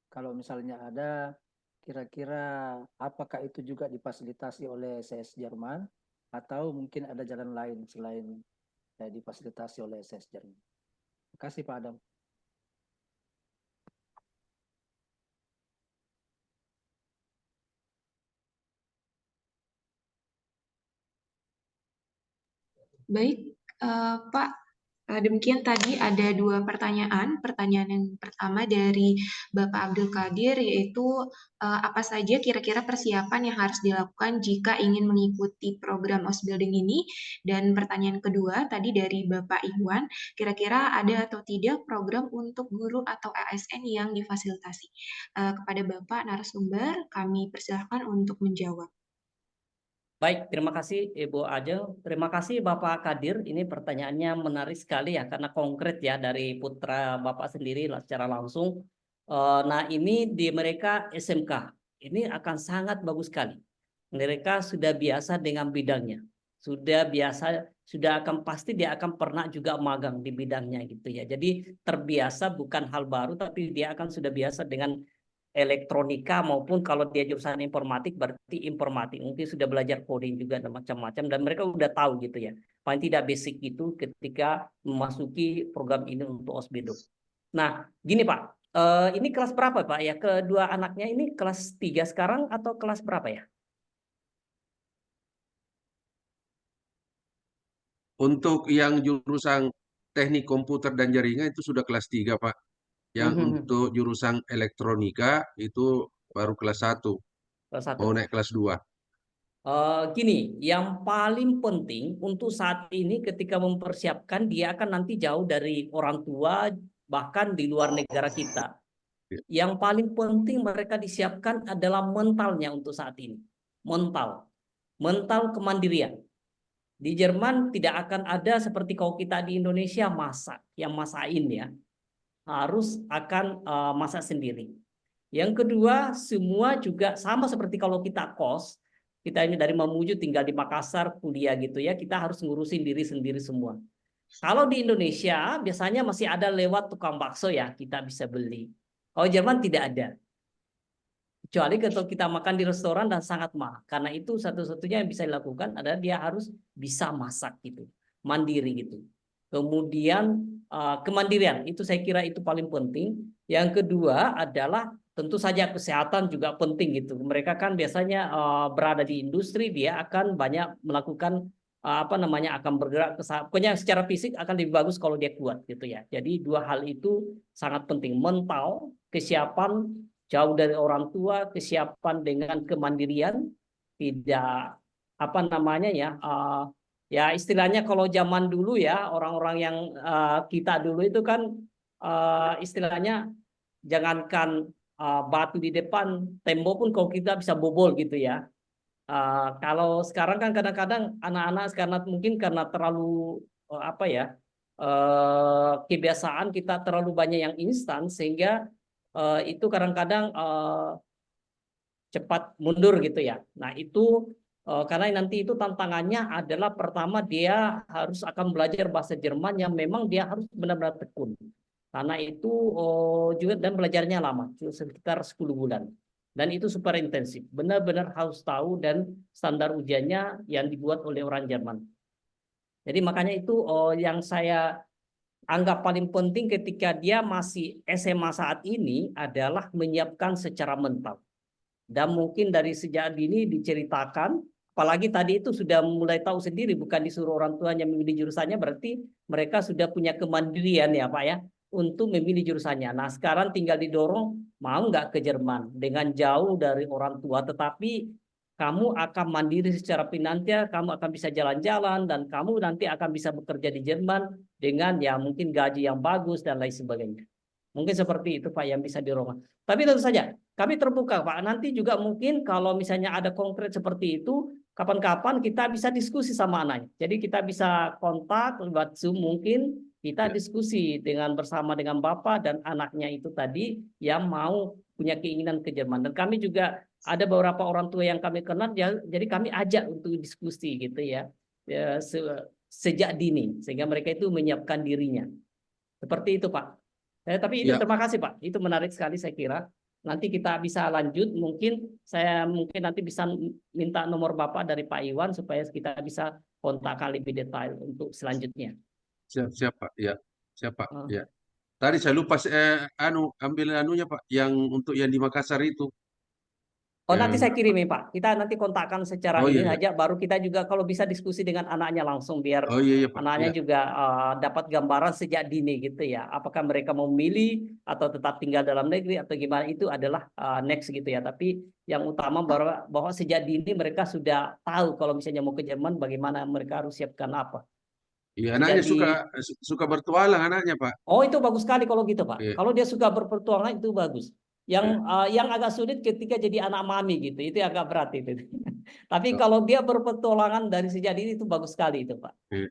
J: Kalau misalnya ada, kira-kira apakah itu juga difasilitasi oleh SES Jerman atau mungkin ada jalan lain selain difasilitasi oleh SES Jerman? Terima kasih Pak Adam.
G: Baik, Pak. Demikian tadi ada 2 pertanyaan. Pertanyaan yang pertama dari Bapak Abdul Qadir, yaitu apa saja kira-kira persiapan yang harus dilakukan jika ingin mengikuti program Ausbildung ini? Dan pertanyaan kedua tadi dari Bapak Iwan, kira-kira ada atau tidak program untuk guru atau ASN yang difasilitasi? Kepada Bapak narasumber, kami persilahkan untuk menjawab.
B: Baik, terima kasih Ibu Ajeng. Terima kasih Bapak Kadir. Ini pertanyaannya menarik sekali ya, karena konkret ya dari putra Bapak sendiri secara langsung. Nah, ini di mereka SMK. Ini akan sangat bagus sekali. Mereka sudah biasa dengan bidangnya. Sudah biasa, sudah akan pasti dia akan pernah juga magang di bidangnya gitu ya. Jadi terbiasa bukan hal baru, tapi dia akan sudah biasa dengan elektronika maupun kalau dia jurusan informatik berarti informatik, mungkin sudah belajar coding juga dan macam-macam, dan mereka udah tahu gitu ya, paling tidak basic itu ketika memasuki program ini untuk Ausbildung. Nah gini Pak, ini kelas berapa Pak ya, kedua anaknya ini kelas 3 sekarang atau kelas berapa ya?
A: Untuk yang jurusan teknik komputer dan jaringan itu sudah kelas 3 Pak. Yang untuk jurusan elektronika itu baru kelas 1.
B: Kelas 1.
A: Mau naik kelas 2.
B: Gini, yang paling penting untuk saat ini ketika mempersiapkan, dia akan nanti jauh dari orang tua, bahkan di luar negara kita. Yang paling penting mereka disiapkan adalah mentalnya untuk saat ini. Mental kemandirian. Di Jerman tidak akan ada seperti kalau kita di Indonesia masakin ya. Harus akan masak sendiri. Yang kedua, semua juga sama seperti kalau kita kos, kita ini dari Mamuju tinggal di Makassar, kuliah gitu ya, kita harus ngurusin diri sendiri semua. Kalau di Indonesia biasanya masih ada lewat tukang bakso ya, kita bisa beli. Kalau Jerman tidak ada. Kecuali kalau kita makan di restoran dan sangat mahal. Karena itu satu-satunya yang bisa dilakukan adalah dia harus bisa masak gitu, mandiri gitu. Kemudian kemandirian, itu saya kira itu paling penting. Yang kedua adalah tentu saja kesehatan juga penting gitu. Mereka kan biasanya berada di industri, dia akan banyak melakukan akan bergerak pokoknya secara fisik akan lebih bagus kalau dia kuat gitu ya. Jadi 2 hal itu sangat penting, mental, kesiapan jauh dari orang tua, kesiapan dengan kemandirian, tidak ya istilahnya kalau zaman dulu ya, orang-orang yang kita dulu itu kan istilahnya jangankan batu di depan, tembok pun kalau kita bisa bobol gitu ya. Kalau sekarang kan kadang-kadang anak-anak karena terlalu kebiasaan kita terlalu banyak yang instan, sehingga itu kadang-kadang cepat mundur gitu ya. Nah itu karena nanti itu tantangannya adalah pertama dia harus akan belajar bahasa Jerman yang memang dia harus benar-benar tekun. Karena itu juga dan belajarnya lama, sekitar 10 bulan. Dan itu super intensif, benar-benar harus tahu dan standar ujiannya yang dibuat oleh orang Jerman. Jadi makanya itu yang saya anggap paling penting ketika dia masih SMA saat ini adalah menyiapkan secara mental. Dan mungkin dari sejak dini diceritakan, apalagi tadi itu sudah mulai tahu sendiri, bukan disuruh orang tuanya memilih jurusannya, berarti mereka sudah punya kemandirian ya Pak ya, untuk memilih jurusannya. Nah sekarang tinggal didorong, mau nggak ke Jerman dengan jauh dari orang tua, tetapi kamu akan mandiri secara finansial, kamu akan bisa jalan-jalan, dan kamu nanti akan bisa bekerja di Jerman dengan ya mungkin gaji yang bagus dan lain sebagainya. Mungkin seperti itu Pak yang bisa dirongga. Tapi tentu saja kami terbuka Pak. Nanti juga mungkin kalau misalnya ada konkret seperti itu, kapan-kapan kita bisa diskusi sama anaknya. Jadi kita bisa kontak lewat Zoom mungkin kita
A: Ya.
B: diskusi bersama dengan Bapak dan anaknya itu tadi yang mau punya keinginan ke Jerman. Dan kami juga ada beberapa orang tua yang kami kenal, jadi kami ajak untuk diskusi gitu ya, sejak dini sehingga mereka itu menyiapkan dirinya. Seperti itu Pak. Tapi itu
A: Ya,
B: terima kasih Pak. Itu menarik sekali saya kira. Nanti kita bisa lanjut. Saya mungkin nanti bisa minta nomor Bapak dari Pak Iwan supaya kita bisa kontakkan lebih detail untuk selanjutnya.
A: siapa? Ya, siapa?
B: Oh,
A: Ya. Tadi saya lupa ambil anunya Pak, yang untuk yang di Makassar itu.
B: nanti
A: Yang
B: saya kirim ya Pak. Kita nanti kontakkan secara
A: Oh iya
B: ini
A: iya.
B: saja. Baru kita juga kalau bisa diskusi dengan anaknya langsung biar
A: Oh iya iya Pak.
B: anaknya
A: Iya.
B: juga dapat gambaran sejak dini gitu ya. Apakah mereka mau memilih atau tetap tinggal dalam negeri atau gimana, itu adalah next gitu ya. Tapi yang utama bahwa sejak dini mereka sudah tahu kalau misalnya mau ke Jerman bagaimana mereka harus siapkan apa.
A: Iya,
B: Sejak
A: anaknya
B: di
A: suka bertualang anaknya Pak.
B: Oh, itu bagus sekali kalau gitu, Pak.
A: Iya.
B: Kalau dia suka berpetualangan itu bagus.
A: Iya.
B: Yang agak sulit ketika jadi anak mami gitu, itu agak berat itu. Tapi
A: Oh,
B: kalau dia berpetualangan dari sejak dini itu bagus sekali itu, Pak.
A: iya.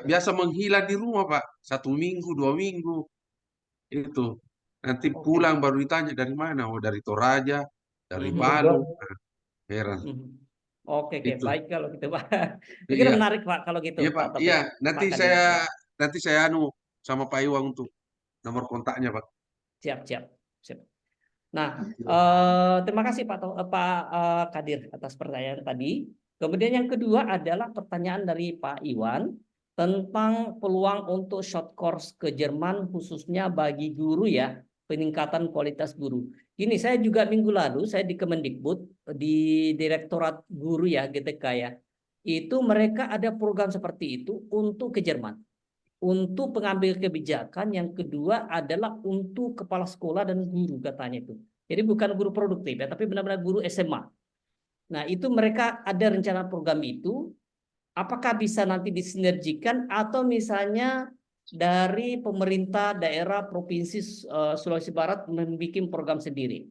A: Biasa menghilang di rumah Pak. 1 minggu, 2 minggu itu. Nanti
B: Oke.
A: pulang baru ditanya dari mana. Oh dari Toraja, dari
B: Mhm.
A: Palu. Nah, heran.
B: Mhm. Oke,
A: Itu.
B: baik kalau gitu, Pak. Saya kira
A: Iya,
B: menarik, Pak, kalau gitu,
A: iya Pak.
B: Pak
A: Iya,
B: Taufik,
A: nanti
B: Pak Kadir.
A: saya
B: Ya,
A: nanti saya sama Pak Iwang untuk nomor kontaknya Pak.
B: siap, siap, siap. Nah, terima kasih Pak Kadir atas pertanyaan tadi. Kemudian yang kedua adalah pertanyaan dari Pak Iwan tentang peluang untuk short course ke Jerman khususnya bagi guru ya, peningkatan kualitas guru. Ini saya juga minggu lalu saya di Kemendikbud di Direktorat Guru ya GTK ya. Itu mereka ada program seperti itu untuk ke Jerman. Untuk pengambil kebijakan, yang kedua adalah untuk kepala sekolah dan guru katanya itu. Jadi bukan guru produktif ya, tapi benar-benar guru SMA. Nah, itu mereka ada rencana program itu. Apakah bisa nanti disinergikan atau misalnya dari pemerintah daerah provinsi Sulawesi Barat membuat program sendiri.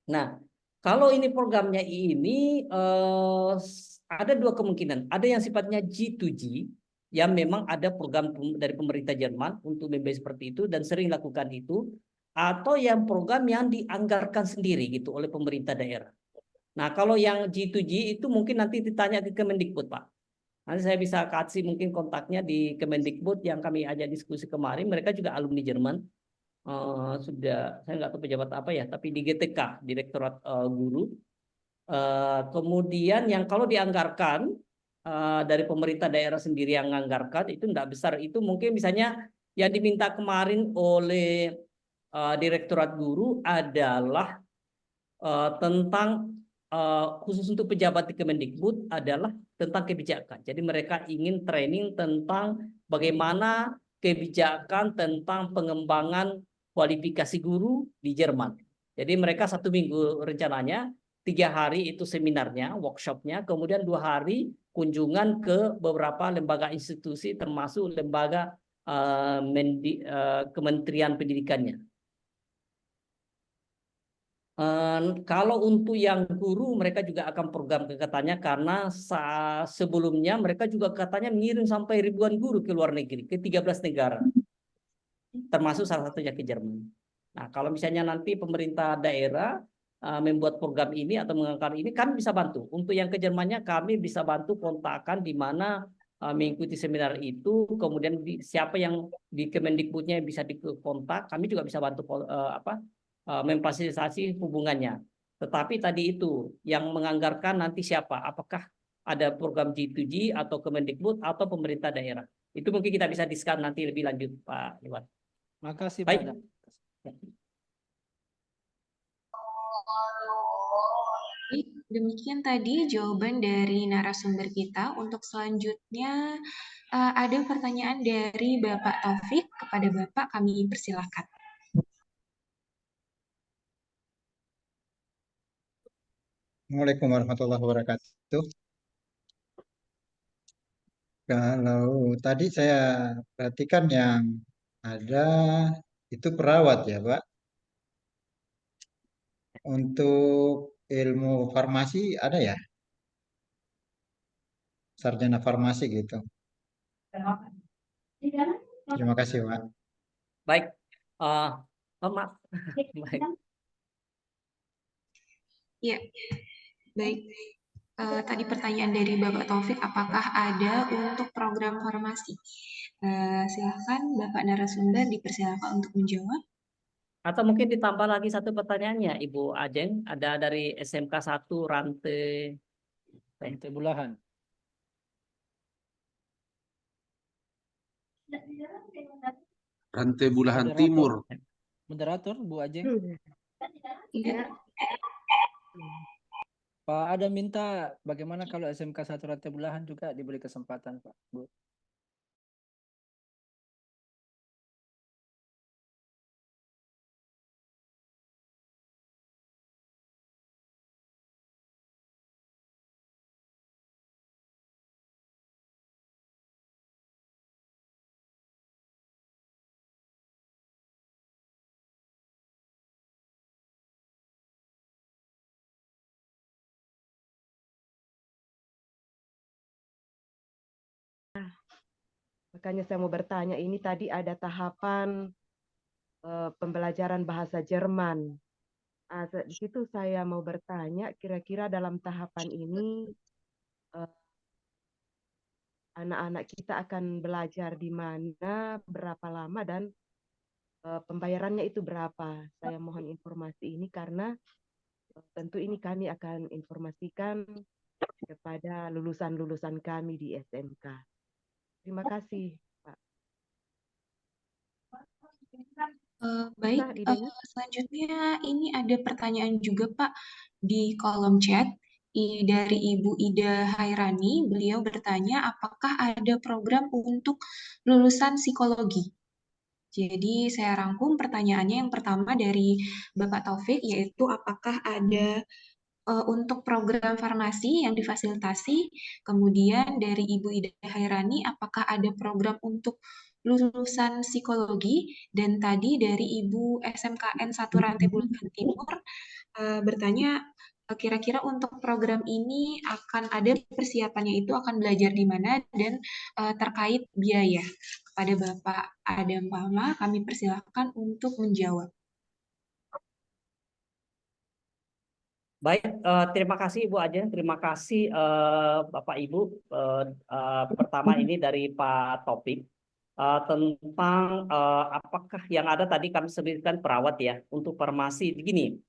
B: Nah, kalau ini programnya ini ada dua kemungkinan. Ada yang sifatnya G2G, yang memang ada program dari pemerintah Jerman untuk membeli seperti itu dan sering lakukan itu, atau yang program yang dianggarkan sendiri gitu oleh pemerintah daerah. Nah, kalau yang G2G itu mungkin nanti ditanya ke Kemendikbud, Pak. Nanti saya bisa kasih mungkin kontaknya di Kemendikbud yang kami ajak diskusi kemarin. Mereka juga alumni Jerman. Sudah, saya nggak tahu pejabat apa ya, tapi di GTK, Direktorat Guru. Kemudian yang kalau dianggarkan dari pemerintah daerah sendiri yang menganggarkan itu tidak besar, itu mungkin misalnya yang diminta kemarin oleh Direktorat Guru adalah tentang khusus untuk pejabat di Kemendikbud adalah tentang kebijakan. Jadi mereka ingin training tentang bagaimana kebijakan tentang pengembangan kualifikasi guru di Jerman. Jadi mereka 1 minggu rencananya, 3 hari itu seminarnya, workshopnya, kemudian 2 hari kunjungan ke beberapa lembaga institusi termasuk lembaga Kementerian Pendidikannya. Kalau untuk yang guru mereka juga akan program katanya karena sebelumnya mereka juga katanya mengirim sampai ribuan guru ke luar negeri ke 13 negara termasuk salah satunya ke Jerman. Nah, kalau misalnya nanti pemerintah daerah membuat program ini atau mengangkat ini, kami bisa bantu. Untuk yang ke Jermannya kami bisa bantu kontakkan di mana mengikuti seminar itu, kemudian siapa yang di Kemendikbudnya bisa dikontak, kami juga bisa bantu memfasilitasi hubungannya. Tetapi tadi itu yang menganggarkan nanti siapa? Apakah ada program G2G atau Kemendikbud atau pemerintah daerah? Itu mungkin kita bisa diskus nanti lebih lanjut, Pak Iwan.
J: Makasih,
B: Baik.
J: Pak.
G: Baik, demikian tadi jawaban dari narasumber kita. Untuk selanjutnya ada pertanyaan dari Bapak Taufik. Kepada Bapak kami persilahkan.
D: Assalamualaikum warahmatullahi wabarakatuh. Kalau tadi saya perhatikan yang ada itu perawat ya, Pak. Untuk ilmu farmasi ada ya? Sarjana farmasi gitu. Terima kasih, Pak.
B: Baik, Mas. Baik.
G: Ya, baik. Tadi pertanyaan dari Bapak Taufik, apakah ada untuk program formasi? Silakan Bapak narasumber dipersilakan untuk menjawab.
B: Atau mungkin ditambah lagi satu pertanyaannya, Ibu Ajeng, ada dari SMK 1 Rantai
J: Bulahan.
A: Rantai Bulahan
J: Moderator.
A: Timur.
J: Moderator, Bu Ajeng.
G: Iya.
J: Pak Adam minta bagaimana kalau SMK 1 Rantai Bulahan juga diberi kesempatan, Pak, Bu.
K: Makanya saya mau bertanya, ini tadi ada tahapan pembelajaran bahasa Jerman. Di situ saya mau bertanya, kira-kira dalam tahapan ini anak-anak kita akan belajar di mana, berapa lama, dan pembayarannya itu berapa? Saya mohon informasi ini karena tentu ini kami akan informasikan kepada lulusan-lulusan kami di SMK. Terima kasih, Pak.
G: Baik, selanjutnya ini ada pertanyaan juga Pak di kolom chat dari Ibu Ida Hairani. Beliau bertanya apakah ada program untuk lulusan psikologi. Jadi saya rangkum pertanyaannya, yang pertama dari Bapak Taufik, yaitu apakah ada untuk program farmasi yang difasilitasi. Kemudian dari Ibu Ida Hairani, apakah ada program untuk lulusan psikologi? Dan tadi dari Ibu SMKN 1 Rantai Bulahan Timur bertanya, kira-kira untuk program ini akan ada persiapannya, itu akan belajar di mana, dan terkait biaya. Kepada Bapak Adam Pama, kami persilahkan untuk menjawab.
B: Baik, terima kasih Ibu Ajeng, terima kasih Bapak Ibu. Pertama ini dari Pak Topik tentang apakah yang ada tadi kami sebutkan perawat ya untuk farmasi. Begini,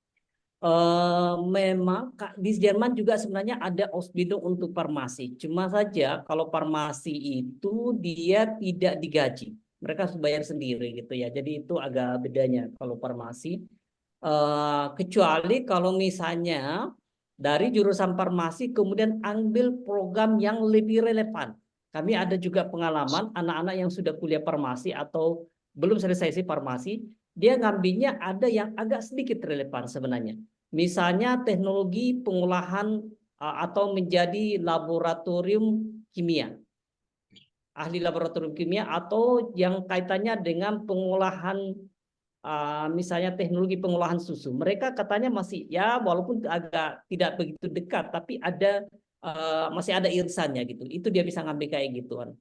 B: memang di Jerman juga sebenarnya ada Ausbildung untuk farmasi. Cuma saja kalau farmasi itu dia tidak digaji, mereka harus bayar sendiri gitu ya. Jadi itu agak bedanya kalau farmasi. Kecuali kalau misalnya dari jurusan farmasi kemudian ambil program yang lebih relevan. Kami ada juga pengalaman anak-anak yang sudah kuliah farmasi atau belum selesai sih farmasi, dia ngambilnya ada yang agak sedikit relevan sebenarnya. Misalnya teknologi pengolahan atau menjadi laboratorium kimia, ahli laboratorium kimia, atau yang kaitannya dengan pengolahan misalnya teknologi pengolahan susu. Mereka katanya masih ya walaupun agak tidak begitu dekat, tapi ada masih ada irisannya gitu. Itu dia bisa ngambil kayak gituan.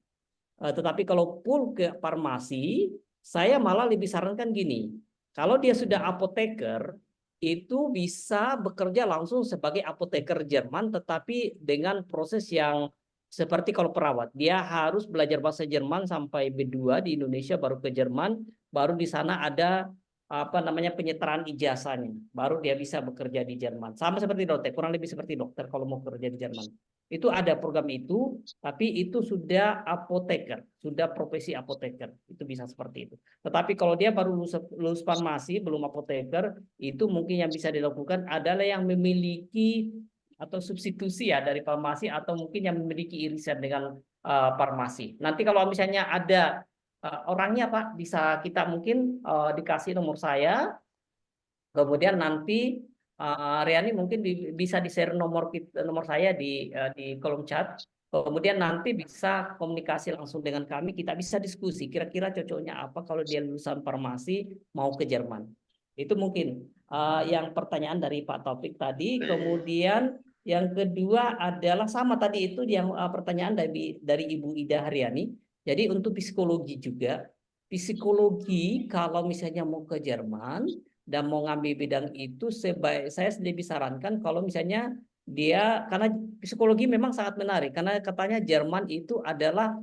B: Tetapi kalau full ke farmasi, saya malah lebih sarankan gini. Kalau dia sudah apoteker, itu bisa bekerja langsung sebagai apoteker Jerman, tetapi dengan proses yang seperti kalau perawat. Dia harus belajar bahasa Jerman sampai B2 di Indonesia, baru ke Jerman, baru di sana ada apa namanya penyetaraan ijazahnya, baru dia bisa bekerja di Jerman. Sama seperti dokter, kurang lebih seperti dokter kalau mau kerja di Jerman. Itu ada program itu, tapi itu sudah apoteker, sudah profesi apoteker, itu bisa seperti itu. Tetapi kalau dia baru lulus farmasi, belum apoteker, itu mungkin yang bisa dilakukan adalah yang memiliki atau substitusi ya dari farmasi, atau mungkin yang memiliki irisan dengan farmasi. Nanti kalau misalnya ada orangnya Pak, bisa kita mungkin dikasih nomor saya, kemudian nanti Riani mungkin bisa di-share nomor saya di kolom chat. Kemudian nanti bisa komunikasi langsung dengan kami, kita bisa diskusi kira-kira cocoknya apa kalau dia lulusan farmasi mau ke Jerman. Itu mungkin yang pertanyaan dari Pak Taufik tadi. Kemudian yang kedua adalah sama tadi itu yang pertanyaan dari Ibu Ida Haryani. Jadi untuk psikologi juga, psikologi kalau misalnya mau ke Jerman dan mau ngambil bidang itu, saya lebih sarankan kalau misalnya dia, karena psikologi memang sangat menarik, karena katanya Jerman itu adalah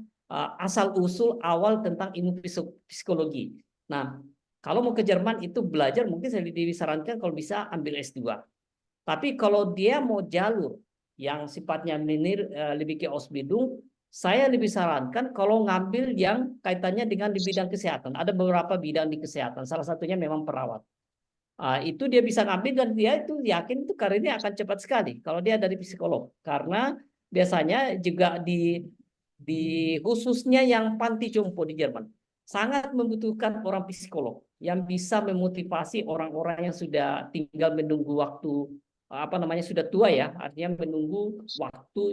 B: asal usul awal tentang ilmu psikologi. Nah, kalau mau ke Jerman itu belajar, mungkin saya lebih sarankan kalau bisa ambil S2. Tapi kalau dia mau jalur yang sifatnya lebih ke Ausbildung, saya lebih sarankan kalau ngambil yang kaitannya dengan di bidang kesehatan. Ada beberapa bidang di kesehatan, salah satunya memang perawat. Itu dia bisa ngambil dan dia itu yakin itu karirnya akan cepat sekali kalau dia dari psikolog. Karena biasanya juga di khususnya yang panti jompo di Jerman sangat membutuhkan orang psikolog yang bisa memotivasi orang-orang yang sudah tinggal menunggu waktu sudah tua ya, artinya menunggu waktu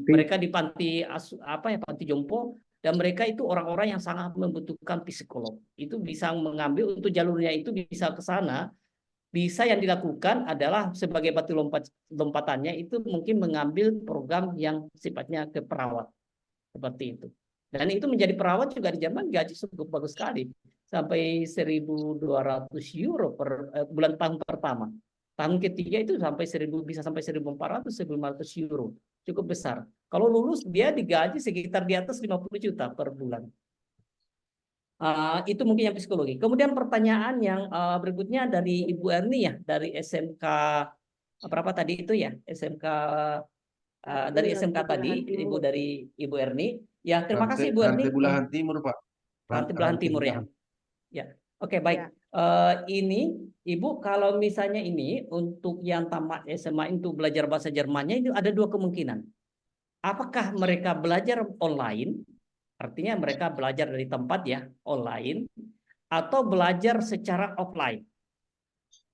B: mereka di panti jompo, dan mereka itu orang-orang yang sangat membutuhkan psikolog. Itu bisa mengambil untuk jalurnya itu bisa ke sana. Bisa yang dilakukan adalah sebagai batu lompatannya itu mungkin mengambil program yang sifatnya ke perawat seperti itu. Dan itu menjadi perawat juga di Jerman gaji cukup bagus sekali, sampai 1.200 euro per bulan tahun pertama. Tahun ketiga itu sampai 1.000, bisa sampai 1.400, 1.500 euro. Cukup besar. Kalau lulus dia digaji sekitar di atas 50 juta per bulan. Itu mungkin yang psikologi. Kemudian pertanyaan yang berikutnya dari Ibu Erni ya, dari SMK berapa tadi itu ya, SMK dari SMK tadi, Ibu Erni. Ya, terima kasih Ibu Erni.
A: Rantai Bulahan Timur, Pak.
B: Rantai Bulahan Timur ya. Ya, oke baik. Ini Ibu kalau misalnya ini untuk yang tamat SMA itu belajar bahasa Jermannya itu ada dua kemungkinan. Apakah mereka belajar online, artinya mereka belajar dari tempat ya, online, atau belajar secara offline.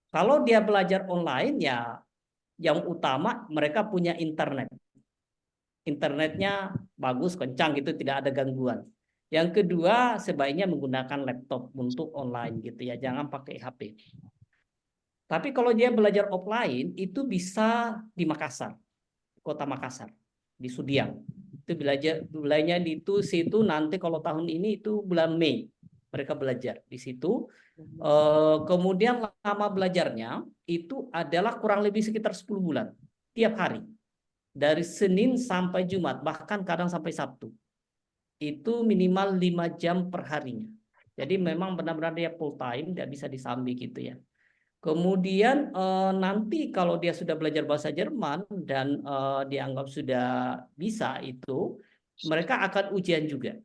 B: Kalau dia belajar online ya yang utama mereka punya internet. Internetnya bagus, kencang gitu, tidak ada gangguan. Yang kedua, sebaiknya menggunakan laptop untuk online gitu ya, jangan pakai HP. Tapi kalau dia belajar offline itu bisa di Makassar, Kota Makassar, di Sudiang. Itu belajarnya di situ nanti kalau tahun ini itu bulan Mei mereka belajar di situ. Kemudian lama belajarnya itu adalah kurang lebih sekitar 10 bulan tiap hari. Dari Senin sampai Jumat, bahkan kadang sampai Sabtu. Itu minimal 5 jam per harinya. Jadi memang benar-benar dia full time, tidak bisa disambi gitu ya. Kemudian nanti kalau dia sudah belajar bahasa Jerman dan dianggap sudah bisa itu, mereka akan ujian juga.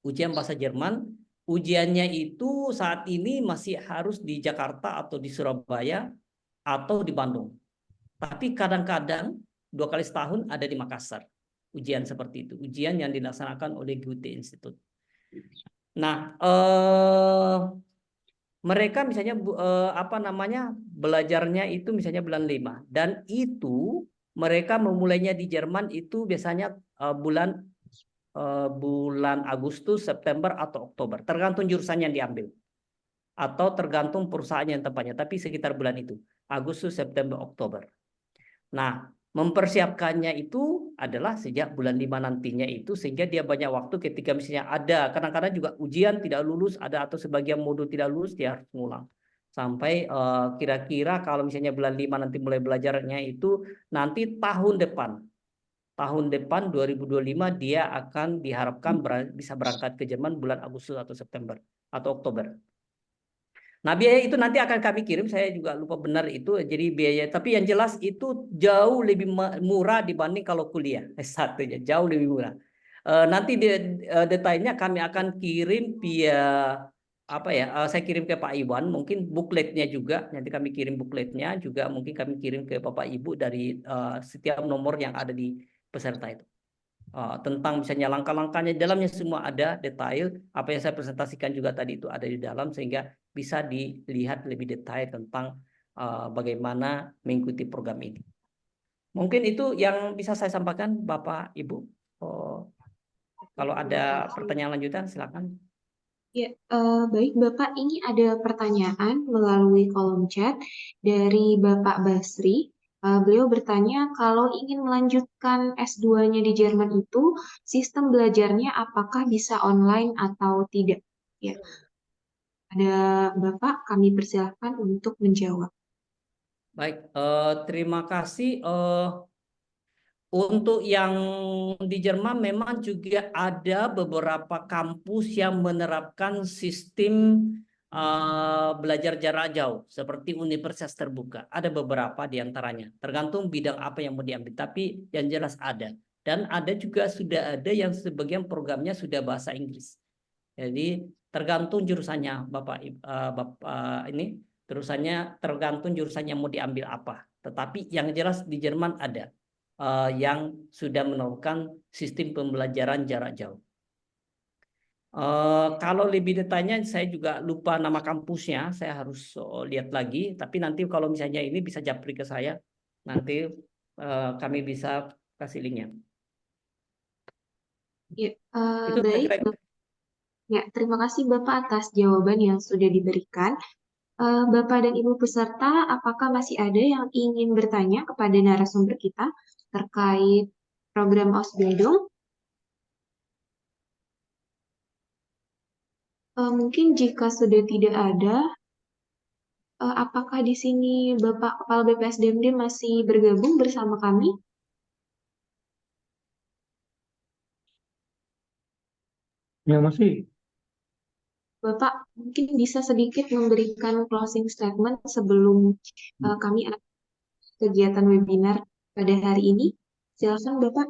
B: Ujian bahasa Jerman, ujiannya itu saat ini masih harus di Jakarta atau di Surabaya atau di Bandung. Tapi kadang-kadang 2 kali setahun ada di Makassar. Ujian seperti itu. Ujian yang dilaksanakan oleh Goethe Institute. Nah, mereka misalnya belajarnya itu misalnya bulan 5. Dan itu mereka memulainya di Jerman itu biasanya bulan Agustus, September, atau Oktober. Tergantung jurusan yang diambil. Atau tergantung perusahaan yang tempatnya. Tapi sekitar bulan itu. Agustus, September, Oktober. Nah, mempersiapkannya itu adalah sejak bulan 5 nantinya itu, sehingga dia banyak waktu ketika misalnya ada, kadang-kadang juga ujian tidak lulus, ada atau sebagian modul tidak lulus, dia harus ngulang. Sampai kira-kira kalau misalnya bulan 5 nanti mulai belajarnya itu, nanti tahun depan 2025 dia akan diharapkan bisa berangkat ke Jerman bulan Agustus atau September atau Oktober. Nah, biaya itu nanti akan kami kirim, saya juga lupa benar itu, jadi biaya, tapi yang jelas itu jauh lebih murah dibanding kalau kuliah S1 ya, jauh lebih murah. Nanti detailnya kami akan kirim via saya kirim ke Pak Iwan, mungkin bukletnya juga, nanti kami kirim bukletnya juga, mungkin kami kirim ke Bapak Ibu dari setiap nomor yang ada di peserta itu. Tentang misalnya langkah-langkahnya, dalamnya semua ada detail, apa yang saya presentasikan juga tadi itu ada di dalam, sehingga bisa dilihat lebih detail tentang bagaimana mengikuti program ini. Mungkin itu yang bisa saya sampaikan Bapak Ibu. Kalau ada pertanyaan lanjutan silakan.
G: Ya, baik Bapak, ini ada pertanyaan melalui kolom chat dari Bapak Basri. Beliau bertanya kalau ingin melanjutkan S2-nya di Jerman itu, sistem belajarnya apakah bisa online atau tidak? Ya, ada Bapak, kami persilahkan untuk menjawab.
B: Baik, terima kasih. Untuk yang di Jerman memang juga ada beberapa kampus yang menerapkan sistem belajar jarak jauh seperti universitas terbuka. Ada beberapa di antaranya, tergantung bidang apa yang mau diambil, tapi yang jelas ada. Dan ada juga sudah ada yang sebagian programnya sudah bahasa Inggris. Jadi tergantung jurusannya, Bapak ini terusannya tergantung jurusannya mau diambil apa. Tetapi yang jelas di Jerman ada yang sudah menerapkan sistem pembelajaran jarak jauh. Kalau lebih detailnya saya juga lupa nama kampusnya, saya harus lihat lagi. Tapi nanti kalau misalnya ini bisa japri ke saya, nanti kami bisa kasih linknya.
G: Ya,
B: Itu
G: baik.
B: kira-kira.
G: Ya, terima kasih Bapak atas jawaban yang sudah diberikan. Bapak dan Ibu peserta, apakah masih ada yang ingin bertanya kepada narasumber kita terkait program Ausbildung? Mungkin jika sudah tidak ada, apakah di sini Bapak Kepala BPSDMD masih bergabung bersama kami?
E: Ya masih.
G: Bapak mungkin bisa sedikit memberikan closing statement sebelum kami akan kegiatan webinar pada hari ini. Silakan Bapak.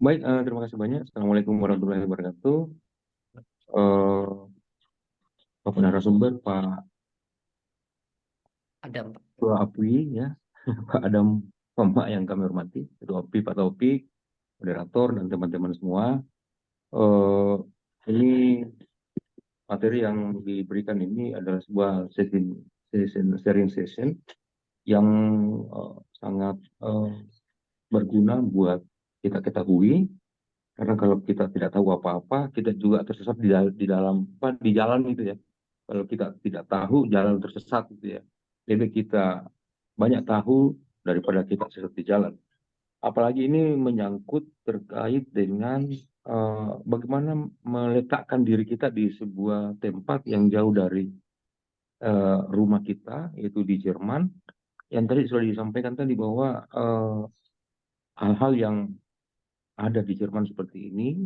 E: Baik, terima kasih banyak. Assalamualaikum warahmatullahi wabarakatuh. Eh, Bapak narasumber, Pak
B: Ada, Pak.
E: Ketua APWI, ya, Pak Adam, Pak yang kami hormati, Ketua APWI, Pak Taufik, moderator, dan teman-teman semua. Ini materi yang diberikan ini adalah sebuah sharing session yang sangat berguna buat kita ketahui, karena kalau kita tidak tahu apa-apa, kita juga tersesat di dalam di jalan itu ya. Kalau kita tidak tahu, jalan tersesat gitu ya. Lebih kita banyak tahu daripada kita sesat di jalan. Apalagi ini menyangkut terkait dengan bagaimana meletakkan diri kita di sebuah tempat yang jauh dari rumah kita, yaitu di Jerman. Yang tadi sudah disampaikan tadi bahwa hal-hal yang ada di Jerman seperti ini,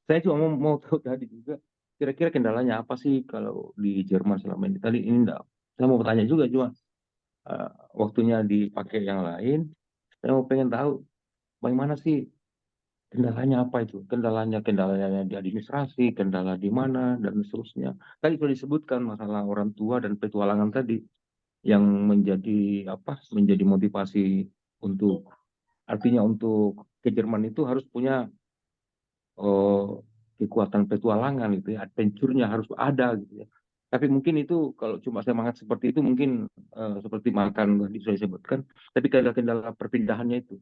E: saya cuma mau tahu tadi juga, kira-kira kendalanya apa sih kalau di Jerman selama ini? Tadi ini enggak, saya mau bertanya juga, cuma waktunya dipakai yang lain. Saya mau pengen tahu bagaimana sih kendalanya, apa itu? Kendalanya di administrasi, kendala di mana, dan seterusnya. Tadi sudah disebutkan masalah orang tua dan petualangan tadi yang menjadi menjadi motivasi untuk, artinya untuk ke Jerman itu harus punya kekuatan petualangan gitu ya, adventure-nya harus ada gitu ya. Tapi mungkin itu kalau cuma semangat seperti itu mungkin seperti makan tadi sudah disebutkan, tapi kendala-kendala perpindahannya itu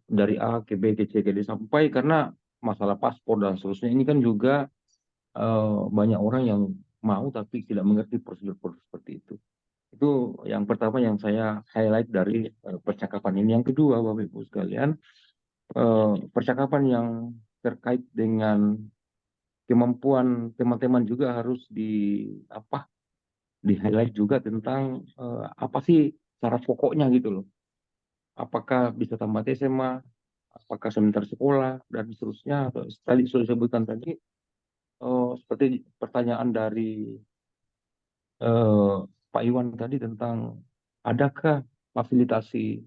E: dari A ke B ke C ke D sampai, karena masalah paspor dan seterusnya ini kan juga banyak orang yang mau tapi tidak mengerti prosedur-prosedur seperti itu. Itu yang pertama yang saya highlight dari percakapan ini. Yang kedua, Bapak Ibu sekalian, percakapan yang terkait dengan kemampuan teman-teman juga harus di highlight juga tentang apa sih cara pokoknya gitu loh. Apakah bisa tamat SMA, apakah sebentar sekolah, dan seterusnya. Tadi sudah disebutkan tadi, seperti pertanyaan dari Pak Iwan tadi tentang adakah fasilitasi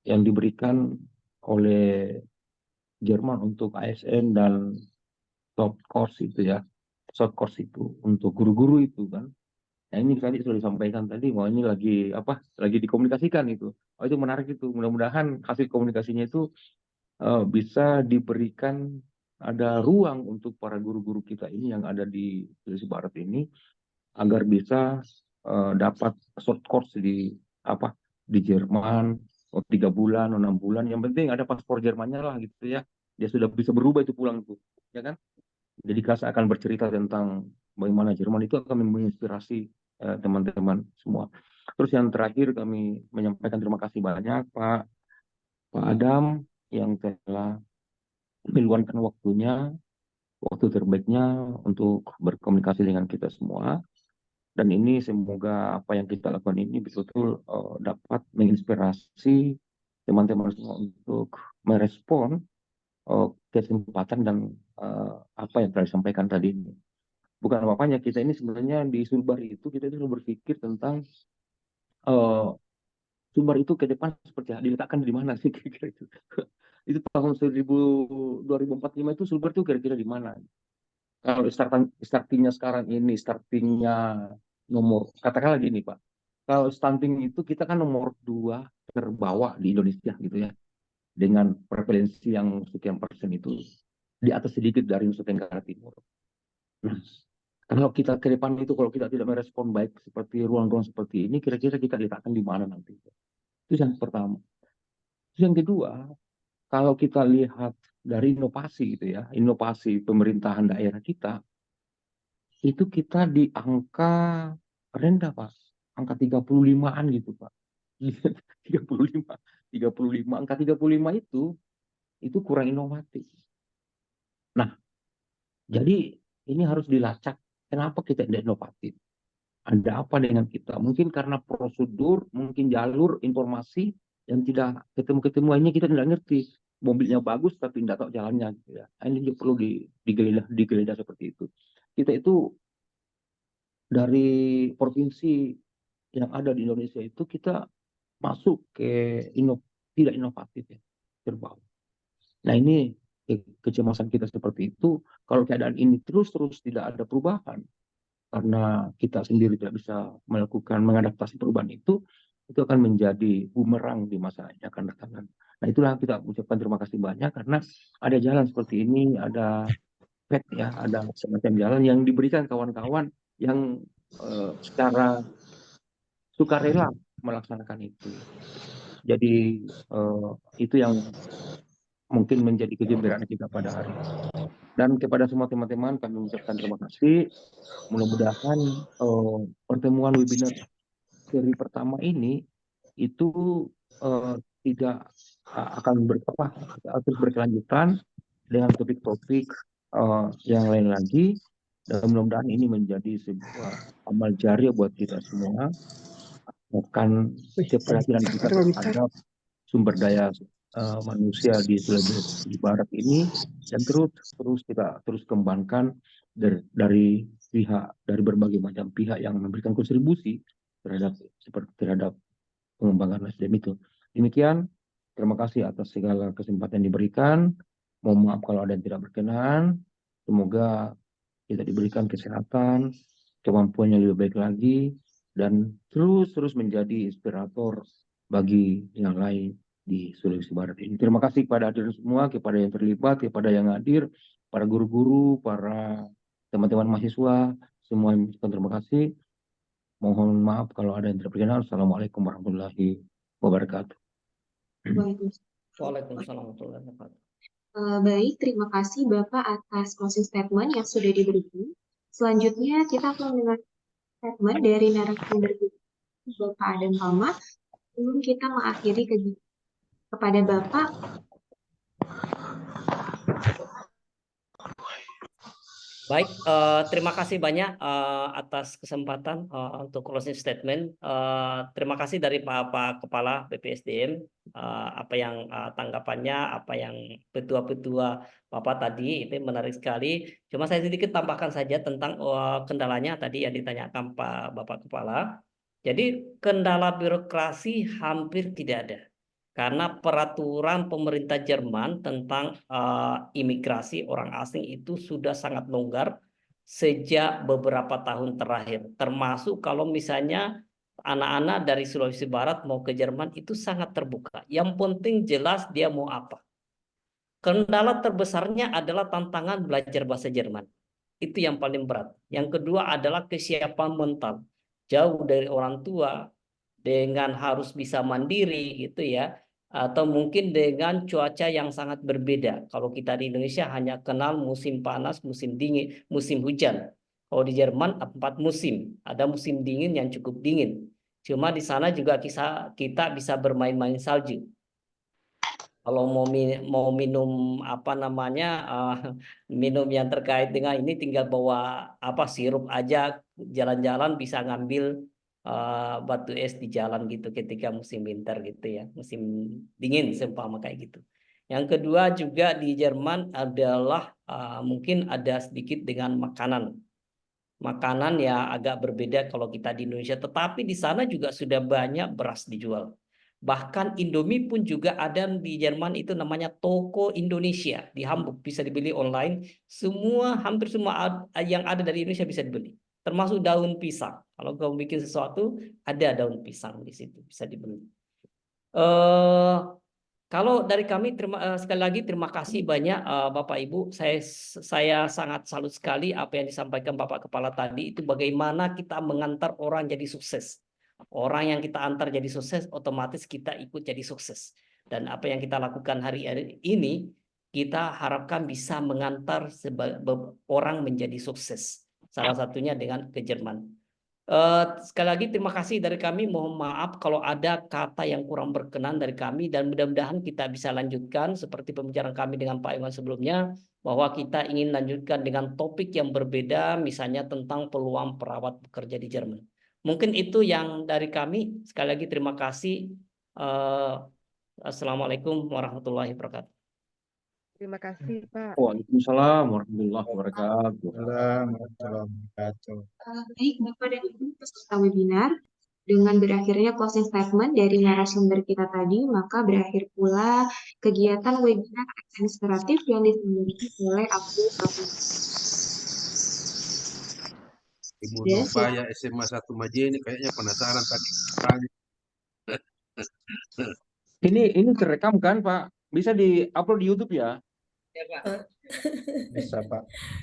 E: yang diberikan oleh Jerman untuk ASN dan short course itu ya, short course itu untuk guru-guru itu kan. Nah ini tadi sudah disampaikan tadi bahwa ini lagi dikomunikasikan itu. Oh itu menarik itu. Mudah-mudahan hasil komunikasinya itu bisa diberikan, ada ruang untuk para guru-guru kita ini yang ada di Sulawesi Barat ini agar bisa dapat short course di Jerman, 3 bulan, 6 bulan. Yang penting ada paspor Jermannya lah gitu ya. Dia sudah bisa berubah itu pulang tuh, ya kan? Jadi saya akan bercerita tentang bagaimana Jerman itu akan menginspirasi teman-teman semua. Terus yang terakhir kami menyampaikan terima kasih banyak Pak Adam yang telah meluangkan waktu terbaiknya untuk berkomunikasi dengan kita semua. Dan ini semoga apa yang kita lakukan ini betul-betul dapat menginspirasi teman-teman semua untuk merespon kesempatan dan apa yang telah disampaikan tadi ini. Bukan apa-apanya, kita ini sebenarnya di Sulbar itu kita itu berpikir tentang Sulbar itu ke depan seperti diletakkan di mana sih kira-kira itu. Itu tahun 2045 itu Sulbar itu kira-kira di mana? Kalau startingnya sekarang ini, startingnya nomor, katakanlah gini Pak, kalau stunting itu kita kan nomor 2 terbawah di Indonesia gitu ya, dengan prevalensi yang sekian persen itu di atas sedikit dari Nusa Tenggara Timur. Nah, kalau kita ke depan itu, kalau kita tidak merespon baik seperti ruang-ruang seperti ini, kira-kira kita letakkan di mana nanti? Itu yang pertama. Terus yang kedua, kalau kita lihat dari inovasi gitu ya, inovasi pemerintahan daerah kita, itu kita di angka rendah Pak, angka 35-an gitu Pak. 35, angka 35 itu kurang inovatif. Nah, jadi ini harus dilacak. Kenapa kita tidak inovatif? Ada apa dengan kita? Mungkin karena prosedur, mungkin jalur informasi yang tidak ketemu-ketemu, akhirnya kita tidak ngerti. Mobilnya bagus tapi tidak tahu jalannya gitu ya. Ini juga perlu digeledah seperti itu. Kita itu dari provinsi yang ada di Indonesia itu kita masuk ke tidak inovatif ya, terbawah. Nah ini kecemasan kita seperti itu. Kalau keadaan ini terus tidak ada perubahan, karena kita sendiri tidak bisa mengadaptasi perubahan itu akan menjadi bumerang di masa yang akan datang. Nah itulah kita ucapkan terima kasih banyak karena ada jalan seperti ini, ada ya, ada semacam jalan yang diberikan kawan-kawan yang secara sukarela melaksanakan itu. Jadi itu yang mungkin menjadi kegembiraan kita pada hari ini. Dan kepada semua teman-teman kami mengucapkan terima kasih. Mudah-mudahan pertemuan webinar seri pertama ini itu tidak akan terus berkelanjutan dengan topik-topik yang lain lagi. Dan mudah-mudahan ini menjadi sebuah amal jariah buat kita semua. Akan keperhatian kita terhadap sumber daya manusia di Sulawesi Barat ini, dan kita terus kembangkan dari berbagai macam pihak yang memberikan kontribusi terhadap pengembangan SDM itu. Demikian, terima kasih atas segala kesempatan yang diberikan. Mohon maaf kalau ada yang tidak berkenan. Semoga kita diberikan kesehatan, kemampuan yang lebih baik lagi, dan terus menjadi inspirator bagi yang lain di Sulawesi Barat ini. Terima kasih kepada hadirin semua, kepada yang terlibat, kepada yang hadir, para guru-guru, para teman-teman mahasiswa, semua terima kasih. Mohon maaf kalau ada yang tidak berkenan. Assalamualaikum warahmatullahi wabarakatuh.
B: Waalaikumsalam warahmatullahi wabarakatuh.
G: Baik, terima kasih Bapak atas closing statement yang sudah diberikan. Selanjutnya kita akan mendengar statement dari narasumber Bapak Adam Palma sebelum kita mengakhiri kepada Bapak.
B: Baik, terima kasih banyak atas kesempatan untuk closing statement. Terima kasih dari Pak Kepala BPSDM, apa yang tanggapannya, apa yang petua-petua Bapak tadi itu menarik sekali. Cuma saya sedikit tambahkan saja tentang kendalanya tadi yang ditanyakan Bapak Kepala. Jadi kendala birokrasi hampir tidak ada. Karena peraturan pemerintah Jerman tentang imigrasi orang asing itu sudah sangat longgar sejak beberapa tahun terakhir. Termasuk kalau misalnya anak-anak dari Sulawesi Barat mau ke Jerman itu sangat terbuka. Yang penting jelas dia mau apa. Kendala terbesarnya adalah tantangan belajar bahasa Jerman. Itu yang paling berat. Yang kedua adalah kesiapan mental. Jauh dari orang tua, dengan harus bisa mandiri gitu ya, atau mungkin dengan cuaca yang sangat berbeda. Kalau kita di Indonesia hanya kenal musim panas, musim dingin, musim hujan. Kalau di Jerman 4 musim, ada musim dingin yang cukup dingin. Cuma di sana juga kita bisa bermain-main salju. Kalau mau minum apa namanya minum yang terkait dengan ini tinggal bawa apa sirup aja, jalan-jalan bisa ngambil batu es di jalan gitu ketika musim winter gitu ya, musim dingin seumpama kayak gitu. Yang kedua juga di Jerman adalah mungkin ada sedikit dengan makanan ya agak berbeda kalau kita di Indonesia, tetapi di sana juga sudah banyak beras dijual. Bahkan Indomie pun juga ada di Jerman, itu namanya Toko Indonesia di Hamburg, bisa dibeli online. Hampir semua yang ada dari Indonesia bisa dibeli, termasuk daun pisang. Kalau kamu bikin sesuatu, ada daun pisang di situ bisa dibeli. Kalau dari kami sekali lagi terima kasih banyak Bapak Ibu. Saya sangat salut sekali apa yang disampaikan Bapak Kepala tadi, itu bagaimana kita mengantar orang jadi sukses. Orang yang kita antar jadi sukses, otomatis kita ikut jadi sukses. Dan apa yang kita lakukan hari ini, kita harapkan bisa mengantar orang menjadi sukses. Salah satunya dengan ke Jerman. Sekali lagi terima kasih dari kami. Mohon maaf kalau ada kata yang kurang berkenan dari kami, dan mudah-mudahan kita bisa lanjutkan seperti pembicaraan kami dengan Pak Iwan sebelumnya, bahwa kita ingin lanjutkan dengan topik yang berbeda, misalnya tentang peluang perawat bekerja di Jerman. Mungkin itu yang dari kami. Sekali lagi terima kasih. Assalamualaikum warahmatullahi wabarakatuh.
K: Terima kasih, Pak.
E: Waalaikumsalam warahmatullahi wabarakatuh.
D: Warahmatullahi wabarakatuh.
G: Baik, Bapak dan Ibu peserta webinar, dengan berakhirnya closing statement dari narasumber kita tadi, maka berakhir pula kegiatan webinar administratif yang diselenggarakan oleh Abdul Qadir.
A: Ibu Nubaya SMA 1 Majene kayaknya penasaran tadi.
E: Ini terekam kan Pak? Bisa di-upload di YouTube ya?
H: Ya, Pak.
D: Bisa, Pak.